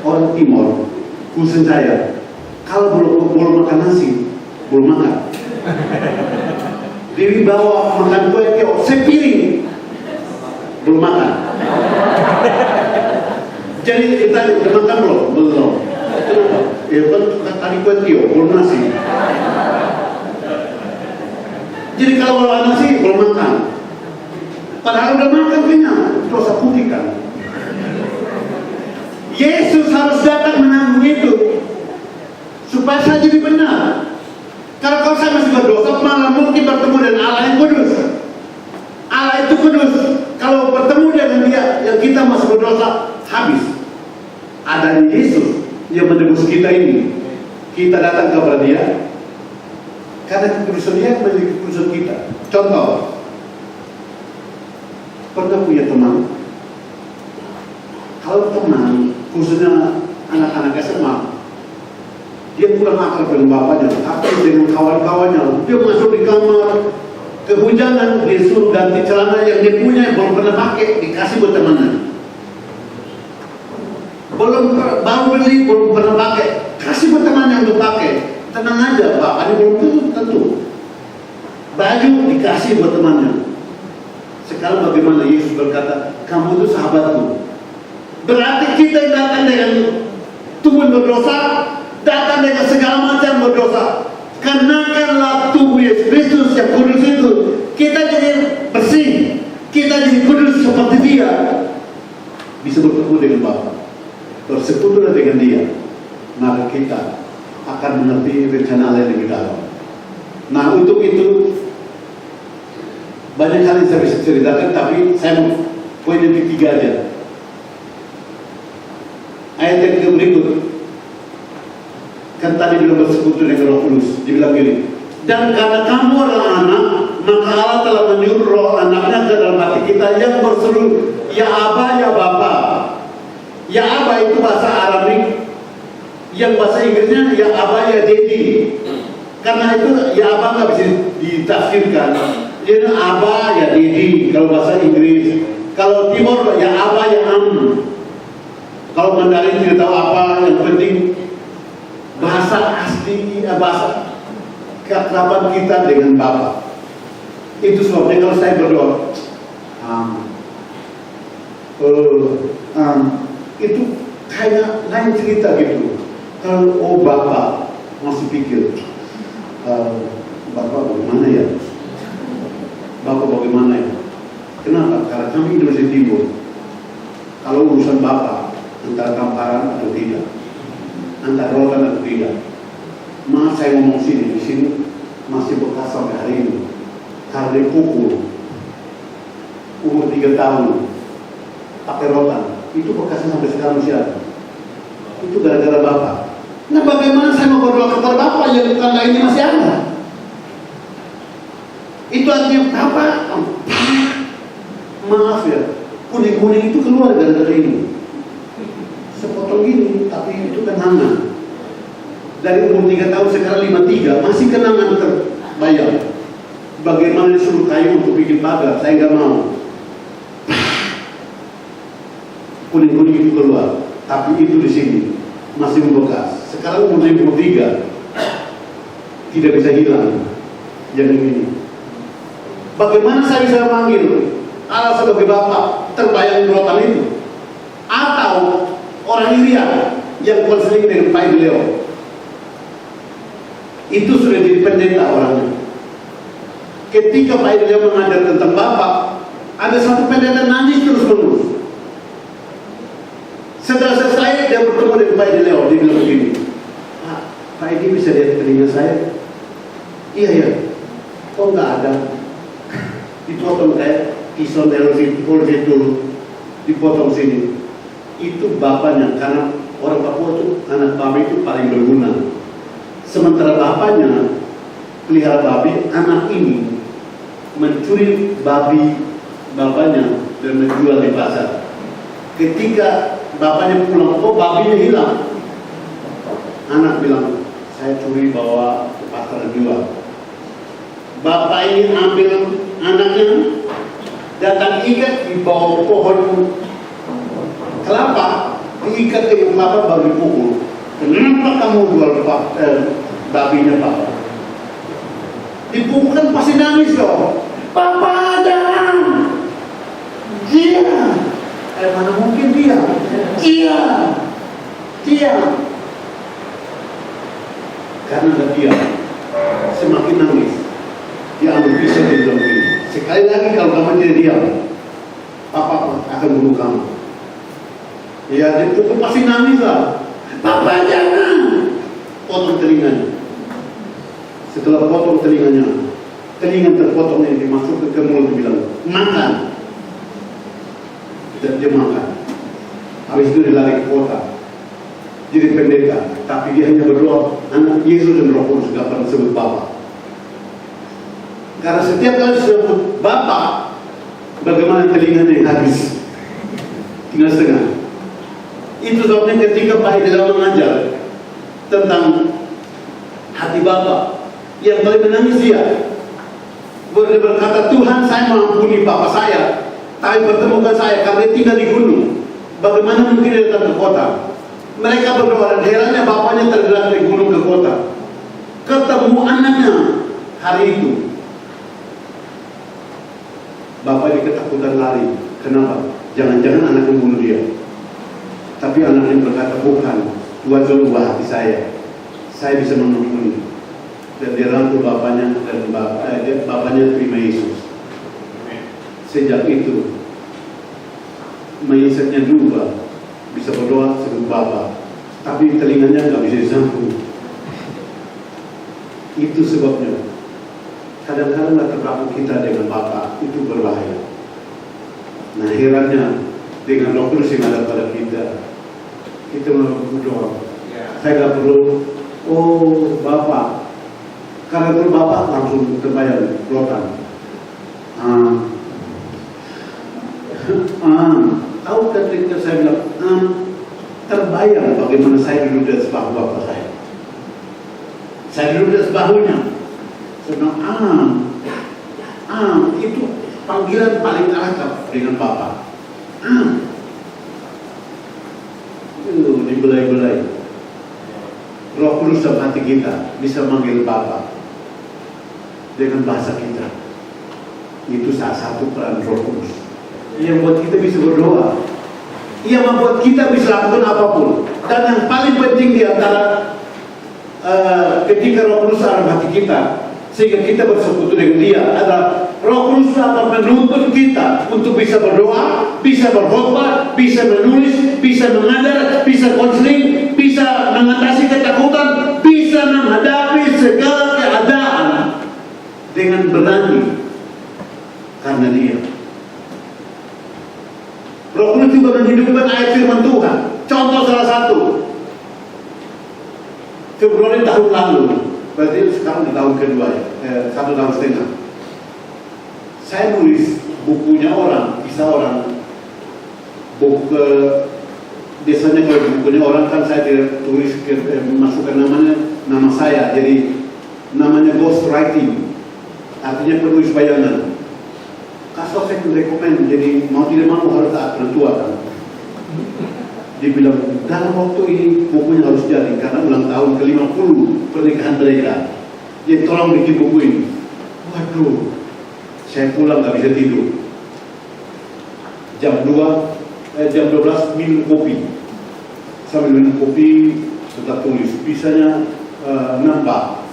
orang Timur, khusus saya, kalau belum makan nasi, belum makan. Dewi bawa makan kue tiaw, sepiring, belum makan. Jadi kita udah makan belum? Belum. Kenapa? Ya kan tadi kue tiaw, belum nasi. Jadi kalau belum nasi, belum makan. Padahal udah makan kenyang, dosa putih kan. Yesus harus datang menanggung itu supaya saya jadi benar. Karena kalau saya masih berdosa, malah mungkin bertemu dengan Allah yang kudus. Allah itu kudus. Kalau bertemu dengan Dia yang kita masih berdosa, habis. Ada Yesus yang menebus kita ini. Kita datang kepada Dia karena kekudusan Dia menjadi kekudusan kita. Contoh, pernah punya teman, kalau teman khususnya anak-anak SMA, dia kurang akrab dengan bapaknya, tapi dengan kawan-kawannya, dia masuk di kamar, kehujanan, dia suruh ganti celana yang dia punya yang belum pernah pakai, dikasih buat temannya. Baru beli, belum pernah pakai, kasih buat temannya untuk pakai. Tenang aja, bapaknya belum tentu. Baju dikasih buat temannya. Sekarang bagaimana Yesus berkata, kamu itu sahabatku. Berarti kita yang datang dengan tubuh berdosa, datang dengan segala macam berdosa. Kenakanlah tubuh Yesus Kristus yang kudus itu. Kita jadi bersih, kita jadi kudus seperti Dia. Bisa bertemu dengan Bapa, bersekutu dengan Dia. Maka kita akan mengerti rencana Allah yang lebih dalam. Nah, untuk itu banyak hal yang saya bisa ceritakan, tapi saya mau poin yang ketiga aja. Ayat yang ketiga berikut. Kan tadi bilang bersekutu dengan Roh Kudus. Dibilang gini, dan karena kamu adalah anak, maka Allah telah menyuruh roh anaknya ke dalam hati kita yang berseru, ya Aba, ya Bapa. Ya Aba itu bahasa Arabik, yang bahasa Inggrisnya ya Aba, ya Daddy. Karena itu ya Aba nggak bisa ditafsirkan. Jadi Aba, ya Daddy kalau bahasa Inggris. Kalau Timur ya Aba, ya Am. Kalau Mandarin tidak tahu apa, yang penting di bahasa keakraban kita dengan Bapa. Itu sebabnya kalau saya berdoa, itu kayak lain cerita gitu. Kalau Bapak masih pikir, Bapak bagaimana ya? Bapak bagaimana ya? Kenapa? Karena kami Indonesia Timur, kalau urusan Bapak antara tamparan atau tidak, antara rotan atau tidak, maaf saya ngomong di sini masih bekas sampai hari ini. Karena dipukul umur 3 tahun pakai rotan, itu bekasnya sampai sekarang masih ada. Itu gara-gara Bapak. Nah bagaimana saya mau berdoa kepada Bapak yang tanda ini masih ada? Itu artinya Bapak, maaf ya, kuning-kuning itu keluar gara-gara ini. Sepotong gini, tapi itu kenangan. Dari umur 3 tahun sekarang 53, masih kenangan terbayang. Bagaimana disuruh kayu untuk bikin pagar, saya nggak mau. Kuning-kuning itu keluar, tapi itu di sini masih membekas. Sekarang umur 53, tidak bisa hilang yang ini. Bagaimana saya bisa memanggil Allah sebagai Bapak, terbayang rotan itu? Atau orang Irian yang konseling dengan Pak Leo, itu sudah jadi pendeta orangnya. Ketika Pak Leo mengajar tentang Bapak, ada satu pendeta nangis terus-menerus. Setelah selesai dia bertemu dengan Pak Leo, dia bilang begini, Pak Edi bisa lihat telinga saya? Iya ya. Kok nggak ada? Dipotong kayak pisau itu dipotong sini. Itu bapaknya, karena orang Papua itu anak babi itu paling berguna. Sementara bapaknya pelihara babi, anak ini mencuri babi bapaknya dan menjual di pasar. Ketika bapaknya pulang, kok babinya hilang? Anak bilang, saya curi bawa ke pasar jual. Bapak ini ambil anaknya, datang ikat di bawah pohon kelapa, diikat dengan kelapa baru dipukul. Kenapa kamu jual babinya Pak? Dipukul kan pasti nangis dong. Papa jangan. Dia. Mana mungkin dia? Iya. Dia. Karena dia semakin nangis, dia ambil pisau di dalam ini. Sekali lagi kalau kamu tidak diam, Papa akan bunuh kamu. Ya, dipukul pasti nangis lah. Papa jangan. Potong telinganya. Setelah potong telinganya, telinga terpotong yang dimasukkan ke mulut, bilang makan. Dan dia makan. Habis itu dia lari ke kota, jadi pendeta. Tapi dia hanya berdoa, anak Yesus dan Roh Kudus gak pernah sebut Bapa. Karena setiap kali disebut Bapa, bagaimana telinganya yang habis, tinggal setengah. Itu sebabnya ketika Pak Hidayat mengajar tentang hati Bapa, yang paling menangis dia berkata, Tuhan saya mengampuni Bapa saya, tapi pertemukan saya karena dia tinggal di gunung. Bagaimana mungkin dia datang ke kota? Mereka berdoa dan herannya bapaknya tergerak dari gunung ke kota. Ketemu anaknya hari itu. Bapaknya ketakutan lari. Kenapa? Jangan-jangan anaknya bunuh dia. Tapi anaknya berkata, bukan, Tuhan sudah ubah hati saya bisa mengampuni. Dan dia rangkul bapaknya, dan bapaknya terima Yesus. Sejak itu mindsetnya berubah, bisa berdoa sebelum Bapa, tapi telinganya nggak bisa disambung. Itu sebabnya kadang-kadang latar belakang kita dengan Bapa itu berbahaya. Nah herannya dengan Roh Kudus yang ada pada kita berdoa. Saya nggak perlu, oh Bapa, karena itu Bapa langsung terbayang rotan. Tahu ketika saya bilang, terbayang bagaimana saya duduk di atas bahu Bapak saya. Saya duduk di atas bahunya. Saya bilang, itu panggilan paling akrab dengan Bapak. Dibelai-belai. Roh Kudus dalam hati kita bisa manggil Bapa dengan bahasa kita. Itu salah satu peran Roh Kudus yang membuat kita bisa berdoa, yang membuat kita bisa lakukan apapun. Dan yang paling penting di antara ketika Roh Kudus dalam hati kita, sehingga kita bersekutu dengan Dia, adalah Roh Kudus akan menuntun kita untuk bisa berdoa, bisa berkhotbah, bisa menulis, bisa mengajar, bisa konseling, bisa mengatasi ketakutan, bisa menghadapi segala keadaan dengan berani karena Dia. Roh Kudus juga menghidupkan ayat firman Tuhan. Contoh salah satu, Februari tahun lalu, berarti sekarang di tahun kedua ya, 1 tahun setengah. Saya nulis bukunya orang, kisah orang. Buku biasanya kalau bukunya orang kan saya tulis masukkan nama saya, jadi namanya ghost writing, artinya penulis bayangan. Kasih saya rekomend, jadi mau tidak mau harus taat penentuan kan. Dibilang dalam waktu ini bukunya harus jadi karena ulang tahun ke-50 pernikahan mereka. Jadi tolong bikin buku ini. Waduh, saya pulang gak bisa tidur. Jam 12 minum kopi. Sambil minum kopi tetap tulis. Bisanya nambah.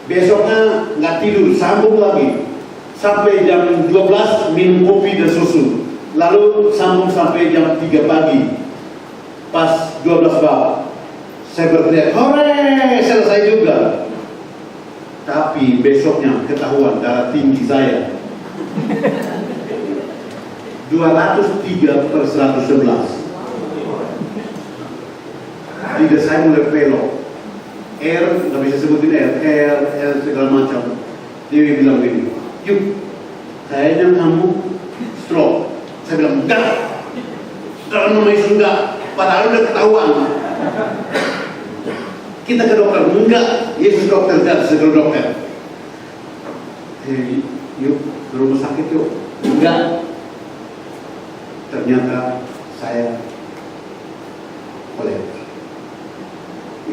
Besoknya nggak tidur, sambung lagi. Sampai jam 12 minum kopi dan susu. Lalu sambung sampai jam 3 pagi. Pas 12 bab, saya berteriak, hore, selesai juga. Tapi besoknya ketahuan darah tinggi saya 203/111. Tidak, saya mulai belok. R, nggak bisa sebutin R segala macam. Dia bilang begini, yuk, kayaknya kamu stroke. Saya bilang, enggak, dalam nama Yesus enggak. Padahal udah ketahuan. Kita ke dokter, enggak, Yesus dokter, enggak, segera dokter. Yuk, ke rumah sakit yuk. Enggak. Ternyata saya kolera.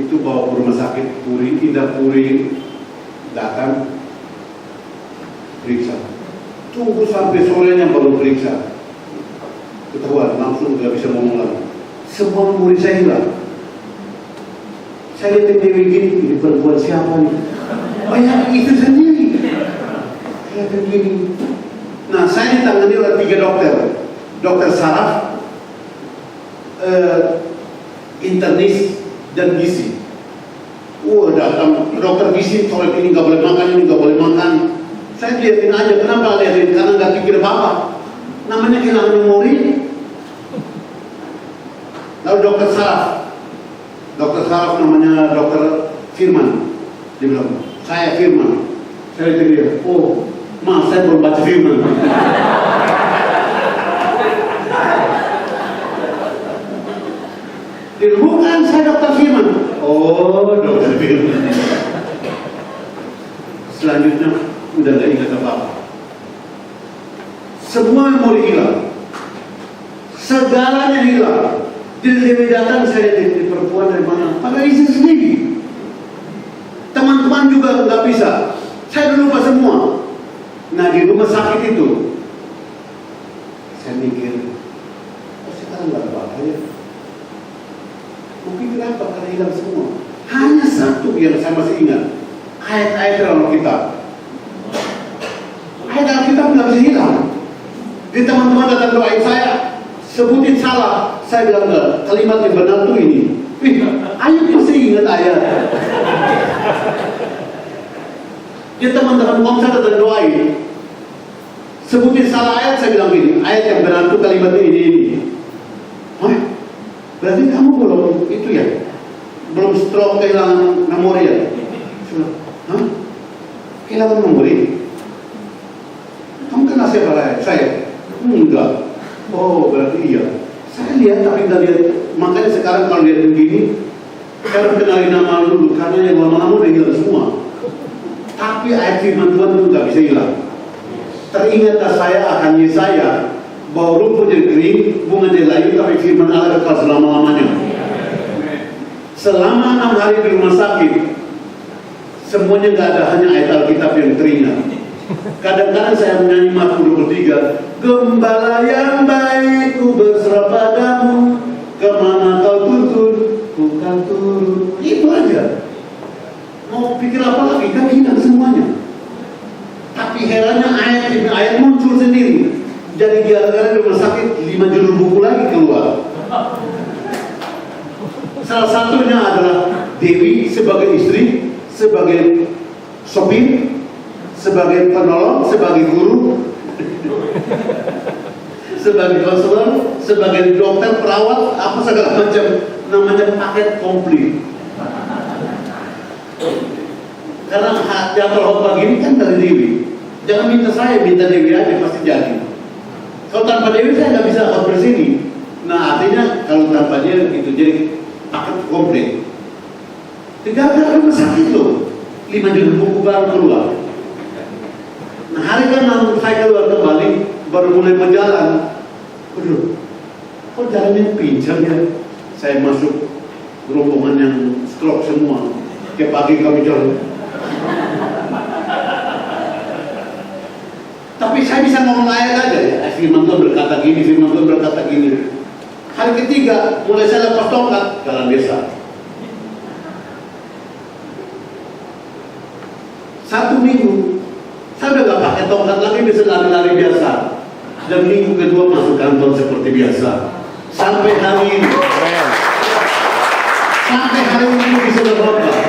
Itu bawa ke rumah sakit Puri, Indah Puri, datang, periksa. Tunggu sampai sorenya baru periksa. Ketahuan, langsung nggak bisa ngomong lagi. Semua murid saya hilang. Saya lihat Dewi gini, ini perempuan siapa nih? Oh ya, itu sendiri. Saya begini. Nah, saya ditangani oleh 3 dokter. Dokter saraf, internis, dan gizi. Datang dokter gizi, soal ini nggak boleh makan, ini nggak boleh makan. Saya liatin aja, kenapa liatin? Karena nggak pikir apa-apa. Namanya kehilangan memori. Lalu dokter saraf namanya dokter Firman. Dia bilang, saya Firman. Saya lihat dia, oh, mas saya belum baca Firman. Dia bukan, saya dokter Firman. Oh, dokter Firman. Selanjutnya udah gak ingat apa-apa. Semua memori hilang, segalanya hilang. Dia datang, saya di perempuan dari mana? Pada istri sendiri. Teman-teman juga nggak bisa. Saya udah lupa semua. Nah, di rumah sakit itu, saya mikir, sekarang nggak apa-apa ya. Mungkin kenapa? Karena hilang semua. Hanya satu yang saya masih ingat, ayat-ayat dalam Alkitab. Ayat Alkitab nggak bisa hilang. Di teman-teman datang doain saya, sebutin salah, saya bilang enggak, kalimat yang benar tuh ini. Ayo masih ingat ayat. Dia teman-teman komsel datang doain, sebutin salah ayat, saya bilang gini, ayat yang benar tuh kalimat ini. Hah? Berarti kamu belum itu ya? Belum stroke, kehilangan memori ya? Hah? Kehilangan memori? Kamu kenal siapa saya? Enggak. Oh, berarti iya. Saya lihat tapi nggak lihat. Makanya sekarang kalau lihat begini, saya harus kenalin nama dulu karena yang lama-lama udah hilang semua. Tapi ayat firman Tuhan itu nggak bisa hilang. Teringatlah saya akan Yesaya bahwa rumput jadi kering, bunga jadi layu, tapi firman Allah kekal selama-lamanya. selama 6 hari di rumah sakit, semuanya nggak ada, hanya ayat Alkitab yang teringat. Kadang-kadang saya menyanyi Mazmur 23, Gembala yang baik, ku berserah padamu, kemana kau tuntun, ku kan turun. Itu aja. Mau pikir apa lagi? Kan hilang semuanya. Tapi herannya ayat muncul sendiri. Jadi gara-gara di rumah sakit 5 judul buku lagi keluar. Salah satunya adalah Dewi sebagai istri, sebagai sopir, sebagai penolong, sebagai guru, sebagai konselor, sebagai dokter, perawat, apa segala macam, namanya paket komplit. Karena jadwal khotbah gini kan dari Dewi. Jangan minta saya, minta Dewi aja pasti jadi. Kalau tanpa Dewi saya nggak bisa khotbah sini. Nah artinya kalau tanpa dia gitu, jadi paket komplit. Tidak rumah sakit loh, 5 judul buku baru keluar. Nah hari kan saya keluar kembali, baru mulai berjalan. Aduh, kok jalannya pincang ya? Saya masuk rombongan yang stroke semua. Kayak pagi kami jalan. Tapi saya bisa ngomong ayat aja ya. Firman Tuhan berkata gini, firman Tuhan berkata gini. Hari ketiga mulai saya lepas tongkat, jalan biasa. 1 minggu saya udah gak pakai tongkat lagi, bisa lari-lari biasa. Dan minggu kedua masuk kantor seperti biasa. Sampai hari ini. Sampai hari ini bisa berubah.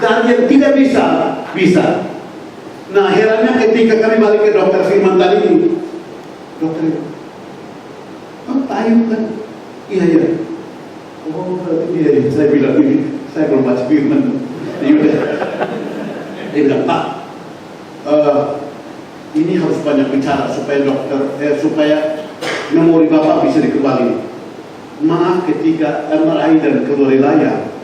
Dan yang tidak bisa, bisa. Nah herannya ketika kami balik ke dokter Firman tadi ini, dokter, oh tayu kan? Iya. Oh berarti iya. Saya bilang ini, saya belum baca Firman. Dia bilang, Pak, ini harus banyak bicara supaya supaya memori Bapak bisa dikembali. Maaf ketika MRI dan keluar layar.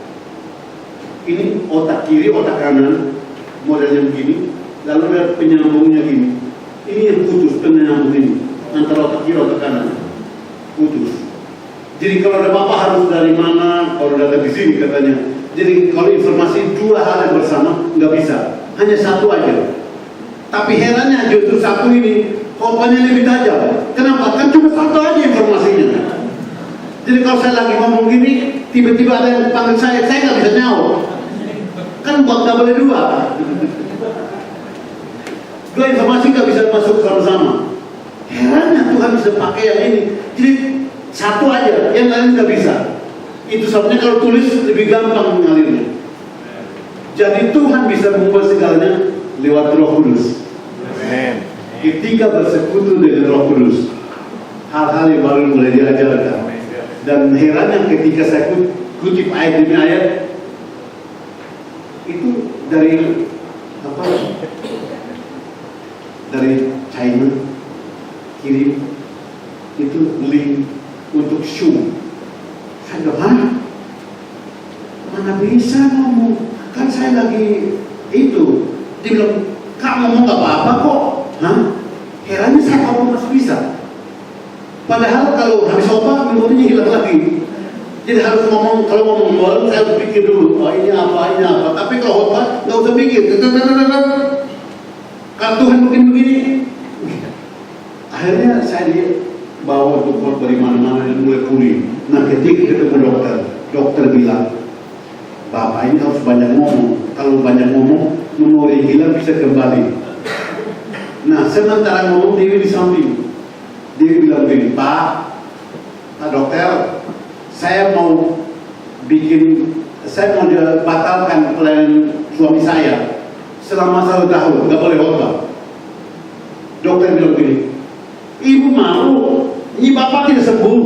Ini otak kiri, otak kanan, modelnya begini, lalu ada penyambungnya gini. Ini yang putus, penyambung ini antara otak kiri, otak kanan, putus. Jadi kalau ada apa-apa harus dari mana? Kalau datang di sini katanya. Jadi kalau informasi 2 hal yang bersama nggak bisa, hanya 1 aja. Tapi herannya justru 1 ini khotbahnya lebih tajam. Kenapa? Kan cuma 1 aja informasinya. Jadi kalau saya lagi ngomong gini, tiba-tiba ada yang panggil saya nggak bisa nyaut. Kan buat nggak boleh 2 informasi nggak bisa masuk sama-sama. Herannya Tuhan bisa pakai yang ini. Jadi 1 aja, yang lain nggak bisa. Itu sebabnya kalau tulis lebih gampang mengalirnya. Jadi Tuhan bisa mengubah segalanya lewat Roh Kudus. Ketika bersekutu dengan Roh Kudus, hal-hal yang baru mulai diajarkan. Dan herannya ketika saya kutip ayat demi ayat, itu dari apa? Dari China kirim itu link untuk shoe. Saya bilang, mana bisa ngomong? Kan saya lagi itu. Dia bilang, Kak ngomong gak apa-apa kok. Herannya saya ngomong masih bisa. Padahal kalau habis obat, memorinya hilang lagi. Jadi harus ngomong, kalau ngomong baru saya harus pikir dulu, oh ini apa. Tapi kalau obat, gak usah pikir. Kalau Tuhan begini-begini. Akhirnya saya bawa untuk khotbah dari mana-mana dan mulai pulih. Nah ketika ketemu dokter bilang, Bapak ini harus banyak ngomong. Kalau banyak ngomong, memori hilang bisa kembali. Nah sementara ngomong, Dewi di samping. Dewi bilang begini, Pak dokter, saya mau batalkan pelayanan suami saya selama 1 tahun, nggak boleh khotbah. Dokter bilang begini, Ibu mau, ini Bapak tidak sembuh.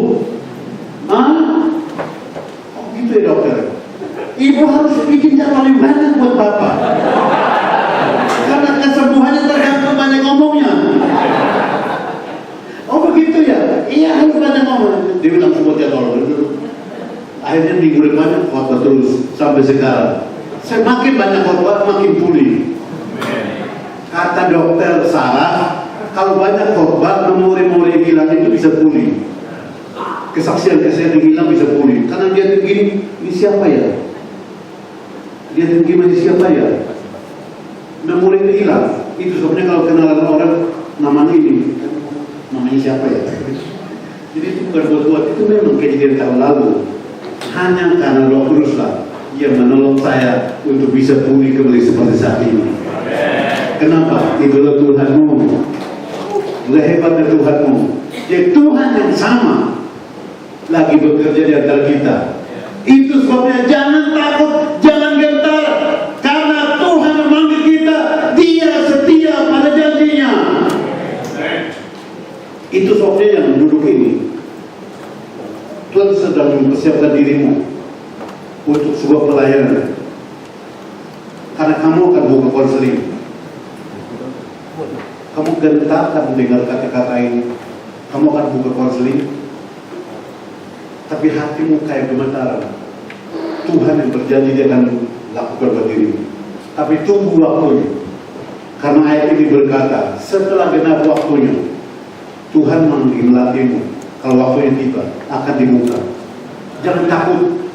Oh gitu ya dokter. Ibu harus bikin jadwal yang banyak buat Bapak. Karena kesembuhannya tergantung banyak ngomongnya. Oh begitu ya? Iya harus banyak ngomong. Dia bilang semua jadwal dulu. Akhirnya minggu depannya khotbah terus sampai sekarang. Saya makin banyak khotbah, makin pulih. Kata dokter Sarah, kalau banyak khotbah, memori-memori hilang itu bisa pulih. kesaksian yang hilang bisa pulih. Karena dia tinggi, ini siapa ya? Dia tinggi masih siapa ya? Nah mulai hilang. Itu sebenarnya kalau kenalan orang namanya ini, namanya siapa ya? Jadi itu buat itu memang kejadian tahun lalu. Hanya karena Roh Kudus lah yang menolong saya untuk bisa pulih kembali seperti saat ini. Kenapa? Itulah Tuhanmu. Hebatnya Tuhanmu. Jadi Tuhan yang sama lagi bekerja di antara kita. Itu sebabnya jangan takut, jangan gentar, karena Tuhan memanggil kita. Dia setia pada janjinya. Itu sebabnya yang duduk ini. Tuhan sedang mempersiapkan dirimu untuk sebuah pelayanan. Karena kamu akan buka konseling. Kamu gentar akan mendengar kata-kata ini. Kamu akan buka konseling. Tapi hatimu kayak gemetaran. Tuhan yang berjanji dia akan lakukan buat dirimu. Tapi tunggu waktunya. Karena ayat ini berkata, setelah genap waktunya, Tuhan melatihmu. Kalau waktunya tiba, akan dibuka. Jangan takut.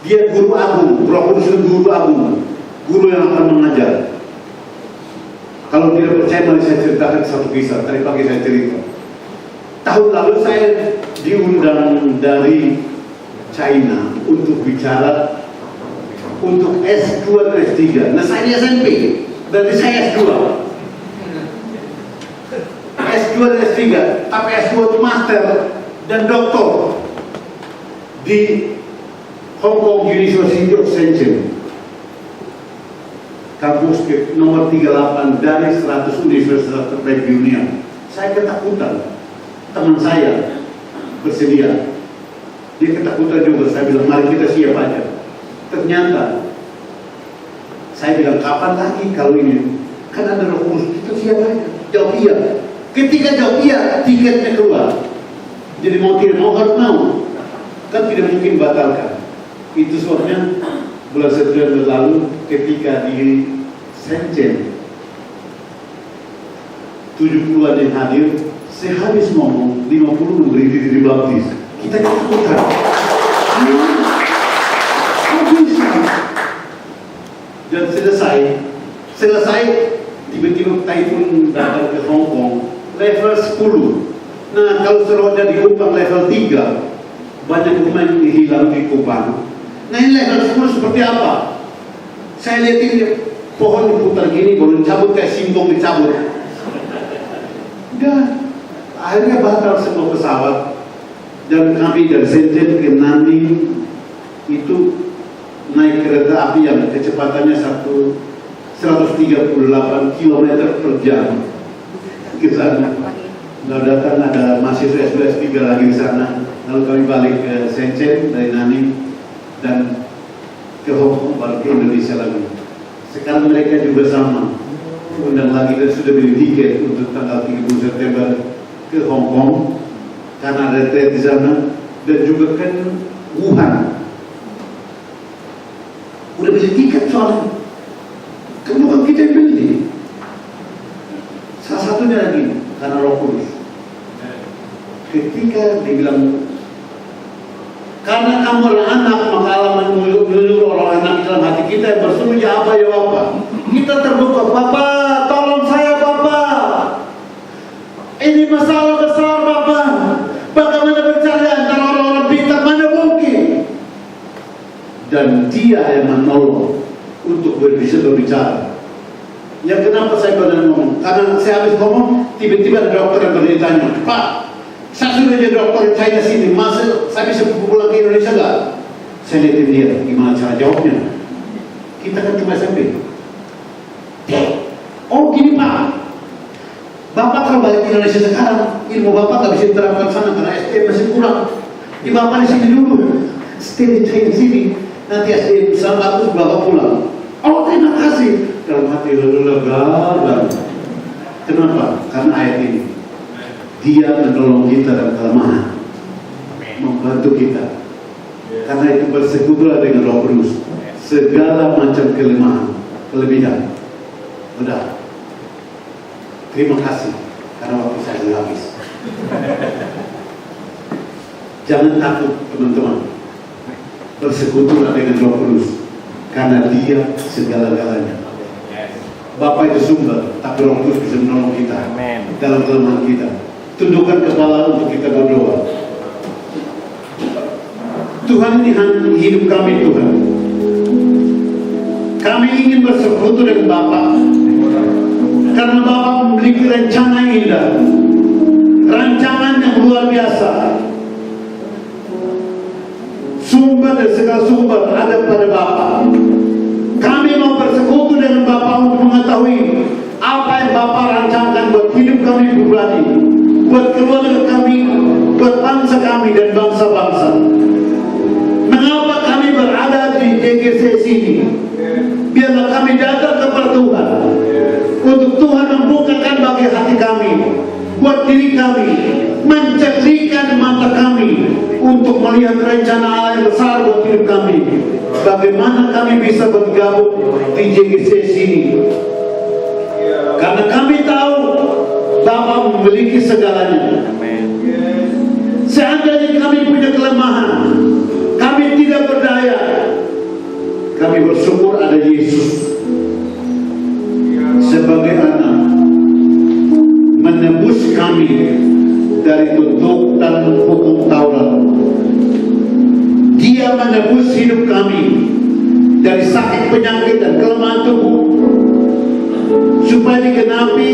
Dia guru agung, Roh Kudus itu guru agung, guru yang akan mengajar. Kalau tidak percaya, mari saya ceritakan satu kisah. Tadi pagi saya cerita. Tahun lalu saya diundang dari China untuk bicara untuk S2 dan S3. Nah saya di SMP, berarti saya S2. S2 dan S3, tapi S2 itu master dan doktor di Hong Kong University of Shenzhen, kampus nomor 38 dari 100 universitas terbaik di dunia. Saya ketakutan, teman saya bersedia, dia ketakutan juga. Saya bilang mari kita siap aja. Ternyata saya bilang kapan lagi kalau ini, kan ada Roh Kudus, kita siap aja. Jawab iya. Ketika jawab iya, tiketnya keluar. Jadi mau tidak mau harus mau, kan tidak mungkin batalkan. Itu sebabnya bulan September lalu ketika di Shenzhen 70-an yang hadir, saya habis ngomong 50 memberi diri dibaptis. Kita ketakutan. Dan selesai tiba-tiba typhoon datang ke Hong Kong level 10. Nah kalau seroda di Kupang level 3, banyak pemain hilang di Kupang. Nah ini level 10 seperti apa? Saya lihat ini pohon diputar gini, baru dicabut kayak singkong dicabut. Dan akhirnya batal semua pesawat. Dan kami dari Shenzhen ke Nanning itu naik kereta api yang kecepatannya 138 km per jam ke sana. Lalu datang ada mahasiswa S2 S3 lagi di sana. Lalu kami balik ke Shenzhen dari Nanning dan ke Hong Kong, balik ke Indonesia lagi. Sekarang mereka juga sama, undang lagi dan sudah beli tiket untuk tanggal 30 September ke Hong Kong karena ada retret di sana, dan juga kan Wuhan. Udah beli tiket soalnya, kan bukan kita yang beli. Salah satunya lagi karena Roh Kudus. Ketika dibilang karena kamu adalah anak, maka Allah menyuruh orang anak dalam hati kita yang bersembunyi, ya Aba, ya Bapa. Kita terbuka, Bapa, tolong saya Bapa. Ini masalah besar Bapa. Bagaimana berbicara antara orang-orang pintar, mana mungkin? Dan Dia yang menolong untuk bisa berbicara. Ya kenapa saya pada ngomong? Karena saya habis ngomong, tiba-tiba ada dokter yang bertanya, Pak, saya sudah jadi dokter di China sini, masa saya bisa pulang ke Indonesia nggak? Saya lihatin dia, gimana cara jawabnya? Kita kan cuma SMP. Oh gini Pak, Bapak kalau balik ke Indonesia sekarang, ilmu Bapak nggak bisa diterapkan sana karena SDM masih kurang. Di Bapak di sini dulu, stay di China sini, nanti SDM bisa bagus Bapak pulang. Oh terima kasih. Dalam hati lega. Kenapa? Karena ayat ini. Dia menolong kita dalam kelemahan, membantu kita. Karena itu bersekutulah dengan Roh Kudus. Segala macam kelemahan, kelebihan. Udah. Terima kasih karena waktu saya sudah habis. Jangan takut teman-teman, bersekutulah dengan Roh Kudus, karena Dia segala-galanya. Bapa itu sumber, tapi Roh Kudus bisa menolong kita dalam kelemahan kita. Tundukkan kepala untuk kita berdoa. Tuhan, ini hidup kami Tuhan. Kami ingin bersekutu dengan Bapa, karena Bapa memiliki rencana yang indah, rancangan yang luar biasa. Sumber dan segala sumber ada pada Bapa. Kami mau bersekutu dengan Bapa untuk mengetahui apa yang Bapa rancangkan buat hidup kami pribadi, buat keluarga kami, buat bangsa kami dan bangsa-bangsa. Mengapa kami berada di DGC sini? Biarlah kami datang kepada Tuhan, untuk Tuhan membukakan bagi hati kami, buat diri kami, mencerdikan mata kami untuk melihat rencana Allah yang besar buat hidup kami. Bagaimana kami bisa bergabung di JGC sini? Karena kami tahu Bapa memiliki segalanya. Seandainya kami punya kelemahan, kami tidak berdaya, kami bersyukur ada Yesus sebagai anak, menebus kami dari tuntutan hukum Taurat. Dia menebus hidup kami dari sakit, penyakit, dan kelemahan tubuh, supaya digenapi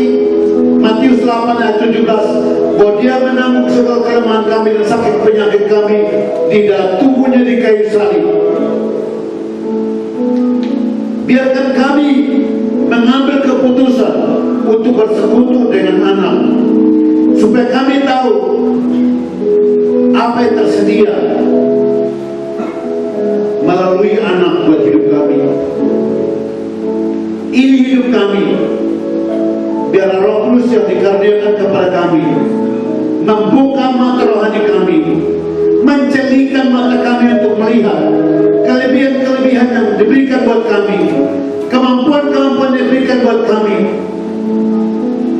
Matius 8 ayat 17, bahwa Dia menanggung segala kelemahan kami dan sakit penyakit kami di dalam tubuhnya di kayu salib. Biarkan kami mengambil keputusan untuk bersekutu dengan anak, supaya kami tahu apa yang tersedia melalui anak buat hidup kami. Ini hidup kami. Biar Roh Kudus yang dikaruniakan kepada kami membuka mata rohani kami, menjadikan mata kami untuk melihat kelebihan-kelebihan yang diberikan buat kami, kemampuan-kemampuan yang diberikan buat kami,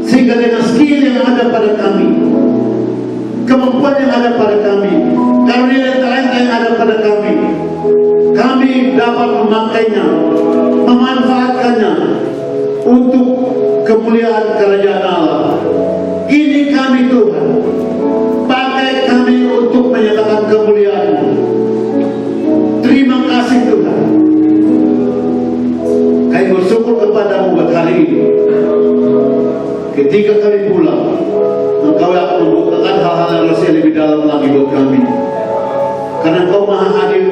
sehingga dengan skill yang ada pada kami, kemampuan yang ada pada kami, karunia dan talenta yang ada pada kami, kami dapat memakainya, memanfaatkannya untuk kemuliaan kerajaan Allah. Ini kami Tuhan, pakai kami untuk menyatakan kemuliaan-Mu. Terima kasih Tuhan. Kami bersyukur kepadamu buat hari ini. Ketika kami pulang, Engkau akan membukakan hal-hal yang rahasia lebih dalam lagi buat kami. Karena Engkau Maha Hadir.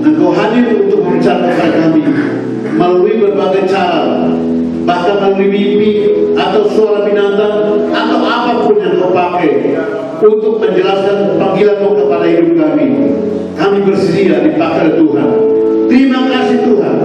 Engkau hadir untuk berbicara kepada kami melalui berbagai cara, bahkan melalui mimpi atau suara binatang atau apapun yang Kau pakai untuk menjelaskan panggilan-Mu kepada hidup kami. Kami bersedia dipakai Tuhan. Terima kasih Tuhan.